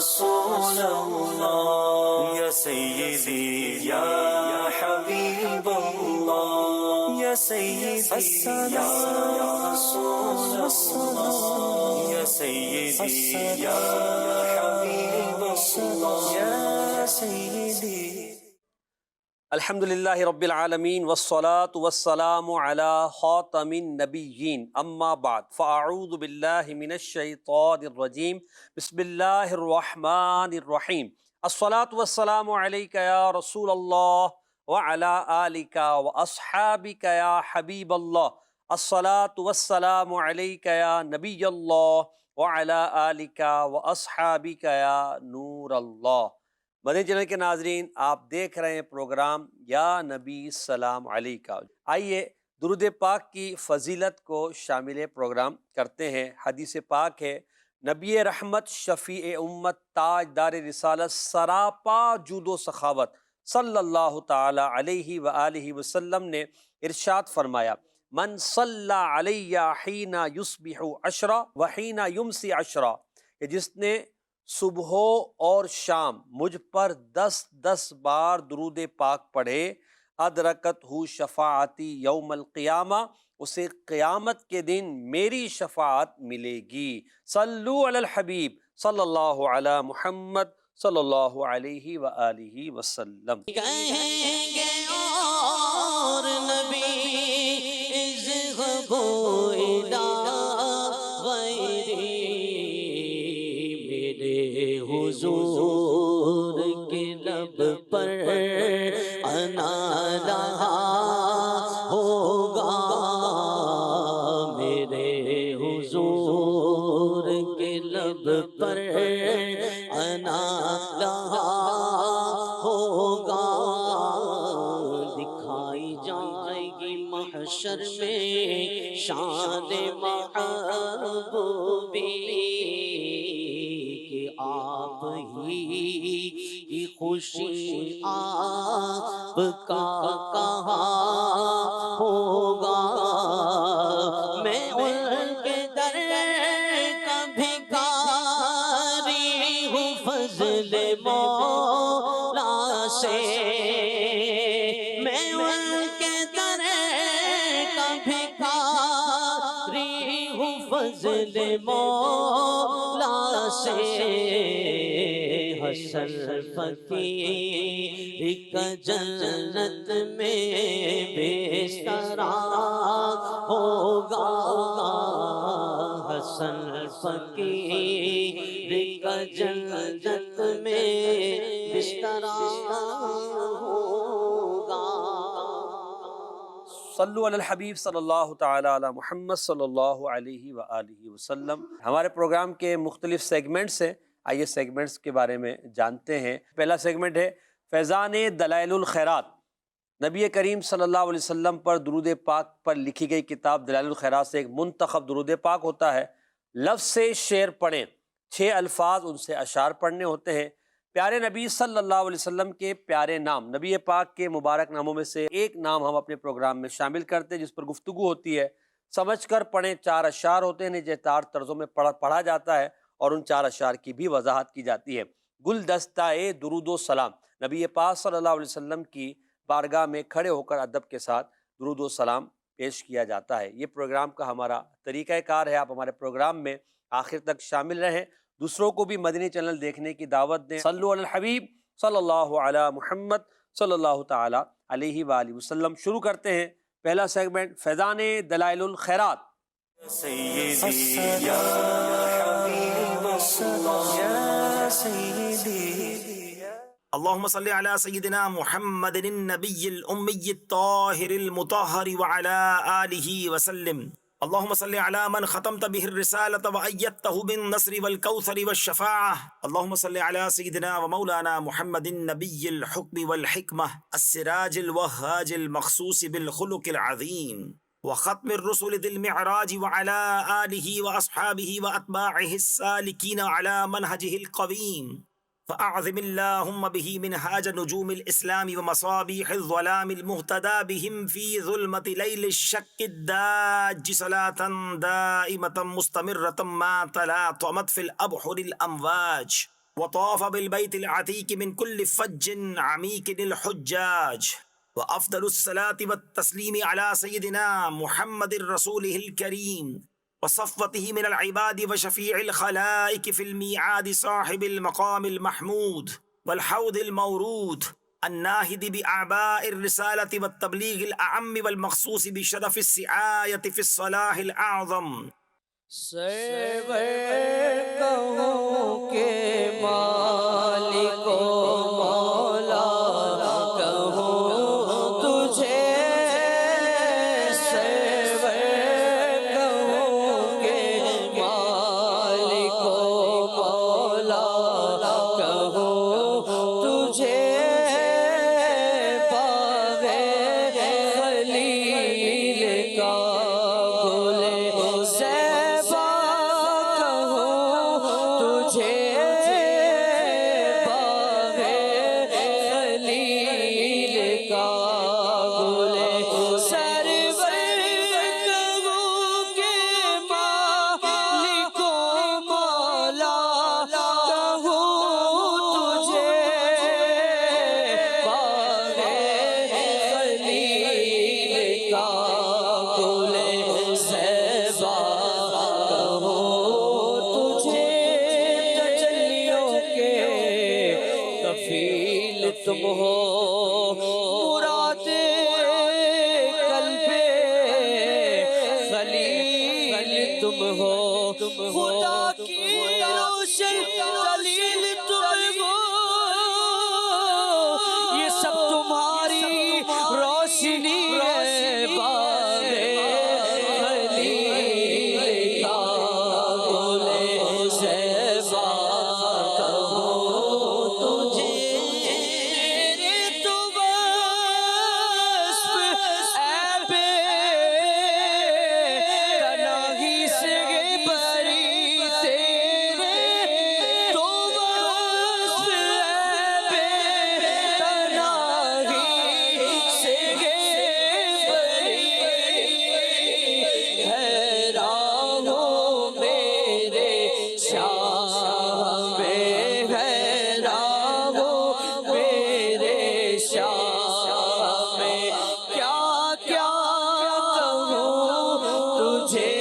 رسول اللہ یا سیدی یا حبیب اللہ یا سیدی یا رسول اللہ یا سیدی یا حبیب اللہ یا سیدی. الحمدللہ رب العالمین والصلاة والسلام علی خاتم النبیین اما بعد فاعوذ باللہ من الشیطان الرجیم بسم اللہ الرحمن الرحیم. الصلاة والسلام علیک یا رسول اللہ وعلی آلک واصحابک یا حبیب اللہ. الصلاة والسلام علیک یا نبی اللہ وعلی آلک واصحابک یا نور اللہ. مدنی چینل کے ناظرین، آپ دیکھ رہے ہیں پروگرام یا نبی سلام علیکہ. آئیے درود پاک کی فضیلت کو شامل پروگرام کرتے ہیں. حدیث پاک ہے، نبی رحمت شفیع امت تاجدار رسالت سراپا جود و سخاوت صلی اللہ تعالی علیہ وآلہ وسلم نے ارشاد فرمایا، من صلی علی حین یصبح عشرہ وحین یمسی عشرہ، کہ جس نے صبح اور شام مجھ پر 10 بار درود پاک پڑھے، ادرکت ہو شفاعتی یوم القیامہ، اسے قیامت کے دن میری شفاعت ملے گی. صلو علی الحبیب صلی اللہ علی محمد صلی اللہ علیہ وآلہ وسلم. کہیں گے اور نبی اذہبوا الی غیری، میرے حضور کے لب پر انا رہا ہوگا، میرے حضور کے لب پر انا رہا ہوگا. دکھائی جائے گی محشر میں شان محبوبی، کہ آپ ہی کی خوشی آپ کا کہاں ہوگا. میں ان کے در کا بھکاری ہوں فضل مولا سے، میں ان کے در کا بھکاری ہوں فضل مولا سے. حسن فقیر کا جنت میں بستر ہوگا، حسن فقیر کا جنت میں بستر ہوگا. صلو علی الحبیب صلی اللہ تعالی علی محمد صلی اللہ علیہ وآلہ وسلم. ہمارے پروگرام کے مختلف سیگمنٹس ہیں، آئیے سیگمنٹس کے بارے میں جانتے ہیں. پہلا سیگمنٹ ہے فیضان دلائل الخیرات. نبی کریم صلی اللہ علیہ وسلم پر درود پاک پر لکھی گئی کتاب دلائل الخیرات سے ایک منتخب درود پاک ہوتا ہے. لفظ سے شعر پڑھیں، 6 الفاظ ان سے اشعار پڑھنے ہوتے ہیں. پیارے نبی صلی اللہ علیہ وسلم کے پیارے نام، نبی پاک کے مبارک ناموں میں سے ایک نام ہم اپنے پروگرام میں شامل کرتے ہیں جس پر گفتگو ہوتی ہے. سمجھ کر پڑھیں. 4 اشعار ہوتے ہیں جنہیں 4 طرزوں میں پڑھا جاتا ہے اور ان 4 اشعار کی بھی وضاحت کی جاتی ہے. گلدستہ درود و سلام، نبی پاک صلی اللہ علیہ وسلم کی بارگاہ میں کھڑے ہو کر ادب کے ساتھ درود و سلام پیش کیا جاتا ہے. یہ پروگرام کا ہمارا طریقہ کار ہے. آپ ہمارے پروگرام میں آخر تک شامل رہیں، دوسروں کو بھی مدنی چینل دیکھنے کی دعوت دیں. صلو علی الحبیب صلی اللہ علی محمد صلی اللہ تعالی علیہ وآلہ وسلم. شروع کرتے ہیں پہلا سیگمنٹ، فیضان دلائل الخیرات. سیدی یا حبیب اللہ یا سیدی. اللهم صل على سيدنا محمد النبي الأمي الطاهر المطهر وعلى آله وسلم. اللهم صل على من ختمت به الرسالة وأيدته بالنصر والكوثر والشفاعة. اللهم صل على سيدنا ومولانا محمد النبي الحكم والحكمة السراج الوهاج المخصوص بالخلق العظيم وختم الرسل ذي المعراج وعلى آله وأصحابه وأتباعه السالكين على منهجه القويم. فأعظم اللهم به منهاج نجوم الإسلام ومصابيح الظلام المهتدى بهم في ظلمة ليل الشك الداج صلاة دائمة مستمرة ما تلاطمت في الأبحر الأمواج وطاف بالبيت العتيق من كل فج عميق الحجاج. وأفضل الصلاة والتسليم على سيدنا محمد رسوله الكريم وصفوته من العباد وشفيع الخلائق في الميعاد صاحب المقام المحمود والحوض المورود الناهد بأعباء الرسالة والتبليغ الأعم والمخصوص بشرف السعاية في الصلاح الأعظم. سرور کہوں کہ مالک و مولا کہوں تجھے، سرور کہوں کہ مالک و مولا کہوں تجھے، پاوے خلیل کا گل زیبا کہوں تجھے، پاوے خلیل کا گل سرور کہوں کہ مالک و مولا کہوں تجھے، پاوے خلیل کا گل زیبا کہوں تجھے، تجلیوں کے کفیل تم ہو، مراد قلب خلیل تم ہو، خدا کی روشن دلیل تم ہو، یہ سب تمہاری روشنی ہے، بابے خلیل کا گل زیبا کہوں تجھے، تیرے تو وصف عیب تنہی سے بری، تیرے تو وصف عیب تنہی سے بری، حیران ہوں میرے شاہ میں، حیران ہوں میرے شاہ میں، کیا کیا کہوں تجھے،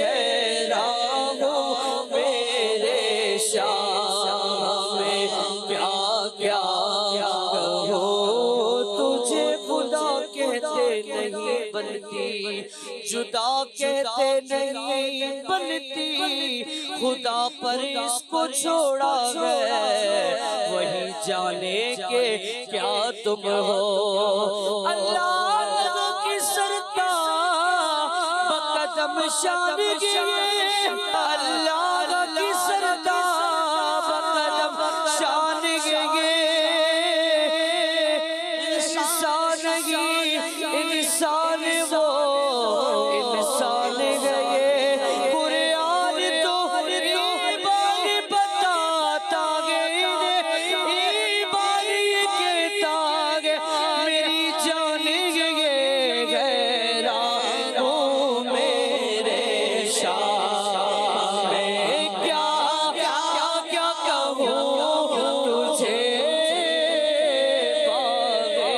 حیران ہوں میرے شاہ میں، کیا کیا کہوں تجھے، خدا کہتے نہیں بنتی، جدا کہتے نہیں بنتی، خدا پر اس کو چھوڑا ہے، وہی جانے کہ کیا تم ہو، اللہ کی سرکار بقدم شان گئے، اللہ کی سرکار بقدم شان گئے، انسان ہی انسان وہ انسان گئے، قرآن تو ایمان بتاتا گئے، ایمان یہ کہتا گئے، میری جان گئے، حیران ہوں میرے شاہ میں، کیا کیا کہوں تجھے، پاوے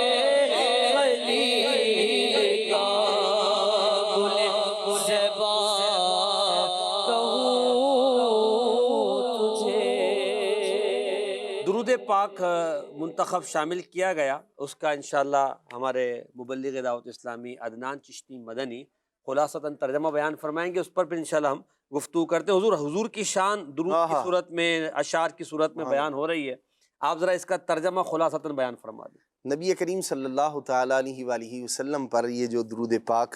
خلیل کا گل زیبا کہوں تجھے۔ درود پاک منتخب شامل کیا گیا، اس کا انشاءاللہ ہمارے مبلغ دعوت اسلامی عدنان چشتی مدنی خلاصتاً ترجمہ بیان فرمائیں گے، اس پر پھر انشاءاللہ ہم گفتگو کرتے ہیں۔ حضور کی شان درود کی صورت میں، اشعار کی صورت میں بیان ہو رہی ہے، آپ ذرا اس کا ترجمہ خلاصتاً بیان فرما دیں۔ نبی کریم صلی اللہ تعالیٰ علیہ وآلہ وسلم پر یہ جو درود پاک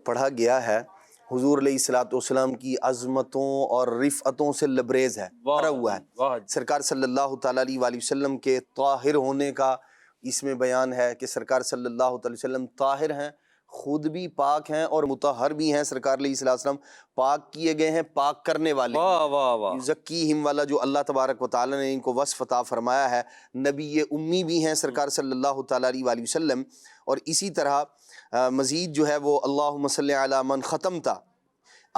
پڑھا گیا ہے، حضور علیہ الصلوۃ والسلام کی عظمتوں اور رفعتوں سے لبریز ہے، بھرا ہوا ہے۔ سرکار صلی اللہ تعالیٰ علیہ وآلہ وسلم کے طاہر ہونے کا اس میں بیان ہے کہ سرکار صلی اللہ تعالیٰ علیہ وسلم طاہر ہیں، خود بھی پاک ہیں اور مطہر بھی ہیں۔ سرکار علیہ السلام پاک کیے گئے ہیں، پاک کرنے والے، یزکیہم والا جو اللہ تبارک و تعالیٰ نے ان کو وصف عطا فرمایا ہے۔ نبی امی بھی ہیں سرکار صلی اللہ تعالیٰ علیہ وآلہ وسلم، اور اسی طرح مزید جو ہے وہ اللہم صلی علی من ختمتا،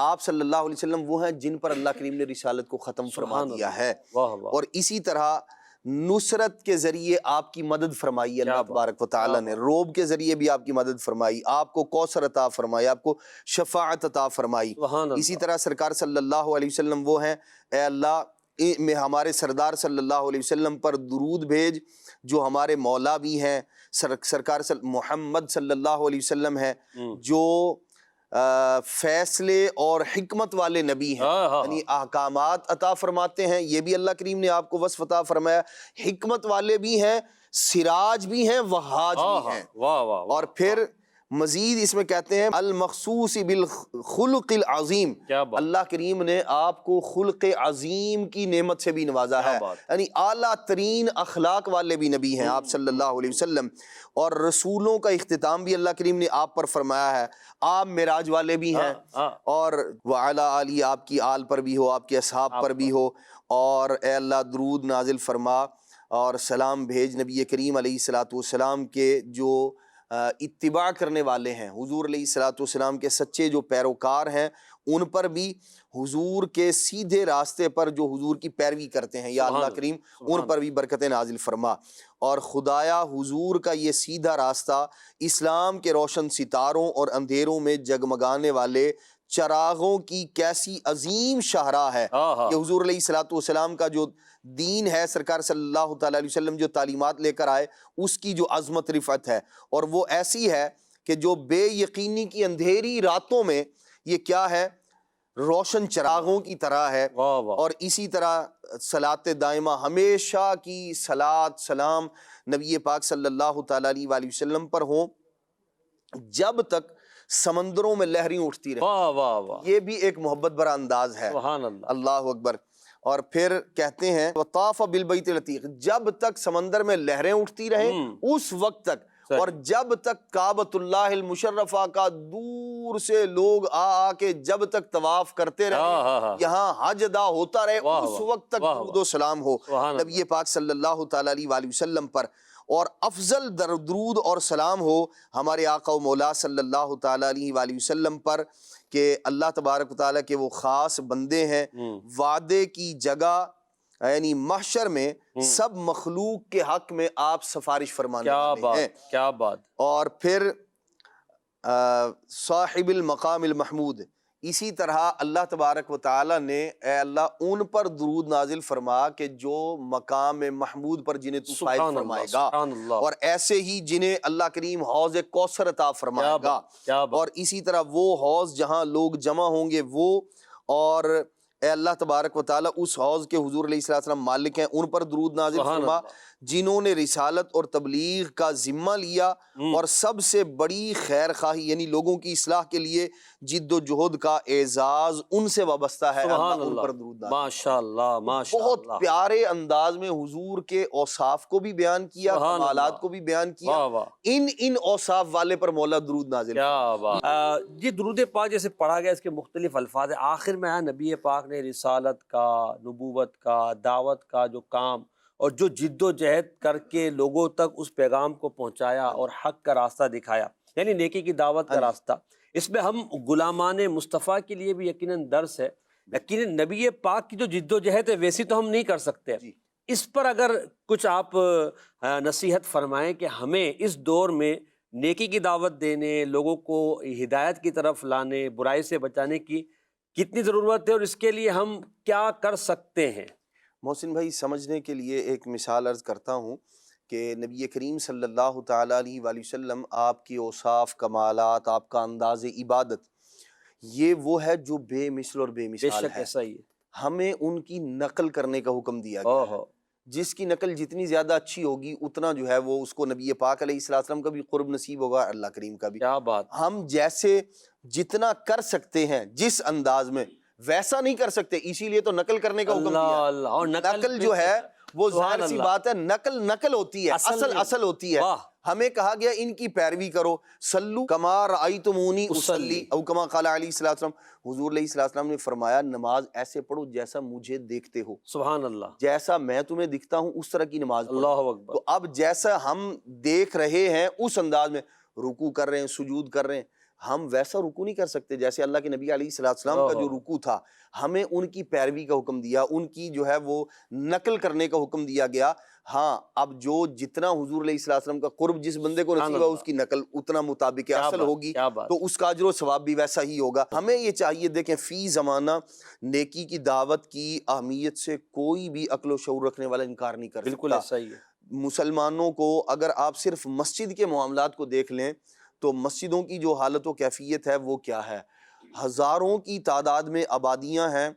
آپ صلی اللہ علیہ وسلم وہ ہیں جن پر اللہ کریم نے رسالت کو ختم فرما دیا ہے، اور اسی طرح نصرت کے ذریعے آپ کی مدد فرمائی اللہ تبارک و تعالیٰ نے، روب کے ذریعے بھی آپ کی مدد فرمائی، آپ کو کوثر عطا فرمائی، آپ کو شفاعت عطا فرمائی۔ اسی طرح سرکار صلی اللہ علیہ وسلم وہ ہیں، اے اللہ میں ہمارے سردار صلی اللہ علیہ وسلم پر درود بھیج جو ہمارے مولا بھی ہیں، سرکار محمد صلی اللہ علیہ وسلم ہیں جو فیصلے اور حکمت والے نبی ہیں، یعنی احکامات عطا فرماتے ہیں، یہ بھی اللہ کریم نے آپ کو وصف عطا فرمایا، حکمت والے بھی ہیں، سراج بھی ہیں، وہاج بھی ہیں۔ اور پھر مزید اس میں کہتے ہیں المخصوص بالخلق العظیم، اللہ کریم نے آپ کو خلق عظیم کی نعمت سے بھی نوازا ہے، یعنی اعلیٰ ترین اخلاق والے بھی نبی ہیں آپ صلی اللہ علیہ وسلم، اور رسولوں کا اختتام بھی اللہ کریم نے آپ پر فرمایا ہے، آپ معراج والے بھی ہیں، اور وعلی آلہ آپ کی آل پر بھی ہو، آپ کے اصحاب پر بھی ہو، اور اے اللہ درود نازل فرما اور سلام بھیج نبی کریم علیہ السلام کے جو اتباع کرنے والے ہیں، حضور علیہ السلام کے سچے جو پیروکار ہیں، ان پر بھی حضور کے سیدھے راستے پر جو حضور کی پیروی کرتے ہیں، یا اللہ کریم ان پر بھی برکتیں نازل فرما، اور خدایا حضور کا یہ سیدھا راستہ اسلام کے روشن ستاروں اور اندھیروں میں جگمگانے والے چراغوں کی کیسی عظیم شاہراہ ہے کہ حضور علیہ السلام کا جو دین ہے، سرکار صلی اللہ تعالیٰ علیہ وسلم جو تعلیمات لے کر آئے، اس کی جو عظمت رفعت ہے، اور وہ ایسی ہے کہ جو بے یقینی کی اندھیری راتوں میں یہ کیا ہے، روشن چراغوں کی طرح ہے۔ اور اسی طرح صلاۃ دائمہ، ہمیشہ کی صلاۃ سلام نبی پاک صلی اللہ تعالیٰ علیہ وسلم پر ہوں جب تک سمندروں میں لہریں اٹھتی رہیں۔ یہ بھی ایک محبت بھرا انداز ہے، اللہ اکبر۔ اور پھر کہتے ہیں وطاف بالبیت العتیق، جب تک سمندر میں لہریں اٹھتی رہیں اس وقت تک، اور جب تک کعبۃ اللہ المشرفہ کا دور سے لوگ آ کے جب تک طواف کرتے رہے، یہاں حج ادا ہوتا رہے، اس وقت تک درود و سلام ہو نبی پاک صلی اللہ تعالیٰ علیہ وسلم پر، اور افضل درود اور سلام ہو ہمارے آقا و مولا صلی اللہ تعالیٰ علیہ وسلم پر، کہ اللہ تبارک و تعالیٰ کے وہ خاص بندے ہیں، وعدے کی جگہ یعنی محشر میں سب مخلوق کے حق میں آپ سفارش فرمانے والے ہیں۔ کیا بات۔ اور پھر صاحب المقام المحمود، اسی طرح اللہ تبارک و تعالیٰ نے اے اللہ ان پر درود نازل فرما کہ جو مقام محمود پر جنہیں تو فائز فرمائے گا، اور ایسے ہی جنہیں اللہ کریم حوض کوثر عطا فرمائے گا، اور اسی طرح وہ حوض جہاں لوگ جمع ہوں گے وہ، اور اے اللہ تبارک و تعالیٰ اس حوض کے حضور علیہ السلام مالک ہیں، ان پر درود نازل فرما جنہوں نے رسالت اور تبلیغ کا ذمہ لیا اور سب سے بڑی خیر خواہی یعنی لوگوں کی اصلاح کے لیے جد و جہد کا اعزاز ان سے وابستہ ہے، اللہ ان پر درود نازل۔ ماشاءاللہ ماشاءاللہ، بہت پیارے انداز میں حضور کے اوصاف کو بھی بیان کیا، کمالات کو بھی بیان کیا، ان اوصاف والے پر مولا درود نازل۔ کیا بات۔ یہ درود پاک جیسے پڑھا گیا، اس کے مختلف الفاظ ہیں، آخر میں آیا نبی پاک نے رسالت کا، نبوت کا، دعوت کا جو کام اور جو جد و جہد کر کے لوگوں تک اس پیغام کو پہنچایا اور حق کا راستہ دکھایا، یعنی نیکی کی دعوت کا راستہ، اس میں ہم غلامان مصطفیٰ کے لیے بھی یقیناً درس ہے۔ یقیناً نبی پاک کی جو جد و جہد ہے ویسی تو ہم نہیں کر سکتے، اس پر اگر کچھ آپ نصیحت فرمائیں کہ ہمیں اس دور میں نیکی کی دعوت دینے، لوگوں کو ہدایت کی طرف لانے، برائی سے بچانے کی کتنی ضرورت ہے، اور اس کے لیے ہم کیا کر سکتے ہیں؟ محسن بھائی، سمجھنے کے لیے ایک مثال عرض کرتا ہوں کہ نبی کریم صلی اللہ تعالیٰ علیہ وسلم، آپ کی اوصاف، کمالات، آپ کا انداز عبادت، یہ وہ ہے جو بے مثل اور بے مثال ہے۔ ایسا ہی ہے، ہمیں ان کی نقل کرنے کا حکم دیا گیا ہے۔ جس کی نقل جتنی زیادہ اچھی ہوگی اتنا جو ہے وہ اس کو نبی پاک علیہ السلام کا بھی قرب نصیب ہوگا، اللہ کریم کا بھی۔ کیا بات۔ ہم جیسے جتنا کر سکتے ہیں جس انداز میں، ویسا نہیں کر سکتے، اسی لیے تو نقل کرنے کا حکم دیا۔ اور نقل جو ہے وہ ظاہر سی بات ہے، نقل ہوتی ہے، اصل ہوتی ہے۔ ہمیں کہا گیا ان کی پیروی کرو، صلو کما رأیتمونی اصلی، او کما قال علیہ السلام۔ حضور علیہ السلام نے فرمایا نماز ایسے پڑھو جیسا مجھے دیکھتے ہو، سبحان اللہ، جیسا میں تمہیں دکھتا ہوں اس طرح کی نماز پڑھو۔ اللہ اکبر۔ تو اب جیسا ہم دیکھ رہے ہیں اس انداز میں رکوع کر رہے ہیں، سجود کر رہے ہیں، ہم ویسا رکوع نہیں کر سکتے جیسے اللہ کے نبی علیہ السلام کا جو رکوع تھا. ہمیں ان کی پیروی کا حکم دیا, ان کی جو ہے وہ نقل کرنے کا حکم دیا گیا. ہاں اب جو جتنا حضور علیہ السلام کا قرب جس بندے کو نصیب ہوا اس کی نقل اتنا مطابق اصل ہوگی, تو اس کا اجر و ثواب بھی ویسا ہی ہوگا. ہمیں یہ چاہیے, دیکھیں فی زمانہ نیکی کی دعوت کی اہمیت سے کوئی بھی عقل و شعور رکھنے والا انکار نہیں کر سکتا. بالکل ایسا ہی ہے. مسلمانوں کو اگر آپ صرف مسجد کے معاملات کو دیکھ لیں تو مسجدوں کی جو حالت و کیفیت ہے وہ کیا ہے. ہزاروں کی تعداد میں آبادیاں ہیں,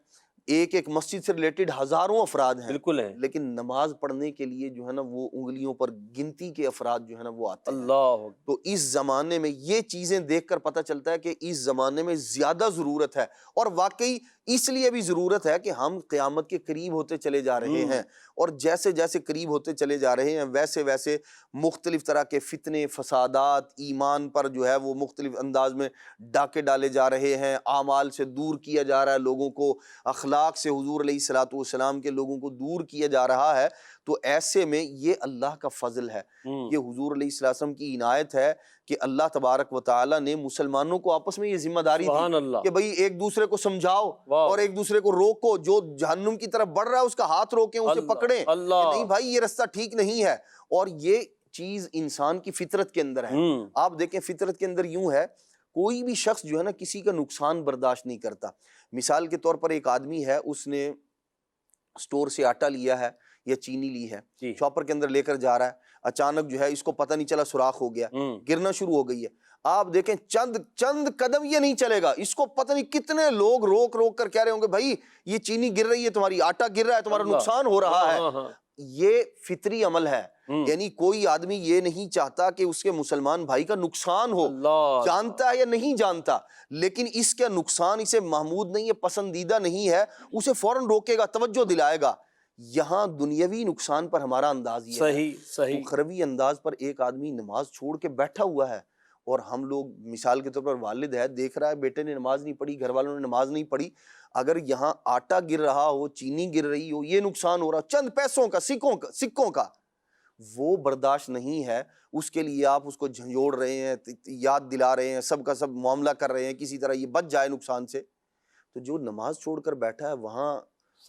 ایک ایک مسجد سے ریلیٹڈ ہزاروں افراد ہیں, بالکل ہے. لیکن نماز پڑھنے کے لیے جو ہے نا وہ انگلیوں پر گنتی کے افراد جو ہے نا وہ آتے ہیں. اللہ. تو اس زمانے میں یہ چیزیں دیکھ کر پتہ چلتا ہے کہ اس زمانے میں زیادہ ضرورت ہے, اور واقعی اس لیے بھی ضرورت ہے کہ ہم قیامت کے قریب ہوتے چلے جا رہے ہیں, اور جیسے جیسے قریب ہوتے چلے جا رہے ہیں ویسے ویسے مختلف طرح کے فتنے فسادات, ایمان پر جو ہے وہ مختلف انداز میں ڈاکے ڈالے جا رہے ہیں, اعمال سے دور کیا جا رہا ہے لوگوں کو, اخلاق سے حضور علیہ الصلوۃ والسلام کے لوگوں کو دور کیا جا رہا ہے. تو ایسے میں یہ اللہ کا فضل ہے, یہ حضور علیہ السلام کی عنایت ہے کہ اللہ تبارک و تعالیٰ نے مسلمانوں کو آپس میں یہ ذمہ داری دی کہ بھئی ایک دوسرے کو سمجھاؤ اور ایک دوسرے کو روکو, جو جہنم کی طرف بڑھ رہا ہے اس کا ہاتھ روکیں, اسے پکڑیں کہ نہیں بھائی یہ رستہ ٹھیک نہیں ہے. اور یہ چیز انسان کی فطرت کے اندر ہے. آپ دیکھیں فطرت کے اندر یوں ہے, کوئی بھی شخص جو ہے نا کسی کا نقصان برداشت نہیں کرتا. مثال کے طور پر ایک آدمی ہے, اس نے سٹور سے آٹا لیا ہے یا چینی لی ہے, شاپر کے اندر لے کر جا رہا ہے, اچانک جو ہے اس کو پتہ نہیں چلا سوراخ ہو گیا, گرنا شروع ہو گئی ہے. آپ دیکھیں چند قدم یہ نہیں چلے گا, اس کو پتہ نہیں کتنے لوگ روک روک کر کہہ رہے ہوں گے بھائی یہ چینی گر رہی ہے تمہاری, آٹا گر رہا ہے, تمہارا نقصان ہو رہا ہے. یہ فطری عمل ہے, یعنی کوئی آدمی یہ نہیں چاہتا کہ اس کے مسلمان بھائی کا نقصان ہو, جانتا ہے یا نہیں جانتا, لیکن اس کا نقصان اسے محمود نہیں ہے, پسندیدہ نہیں ہے, اسے فوراً روکے گا, توجہ دلائے گا. یہاں دنیاوی نقصان پر ہمارا انداز یہ ہے, اخروی انداز پر ایک آدمی نماز چھوڑ کے بیٹھا ہوا ہے, اور ہم لوگ مثال کے طور پر والد ہے, دیکھ رہا ہے بیٹے نے نماز نہیں پڑھی, گھر والوں نے نماز نہیں پڑھی, اگر یہاں آٹا گر رہا ہو, چینی گر رہی ہو, یہ نقصان ہو رہا چند پیسوں کا, سکوں کا, وہ برداشت نہیں ہے. اس کے لیے آپ اس کو جھنجھوڑ رہے ہیں, یاد دلا رہے ہیں, سب کا سب معاملہ کر رہے ہیں کسی طرح یہ بچ جائے نقصان سے. تو جو نماز چھوڑ کر بیٹھا ہے وہاں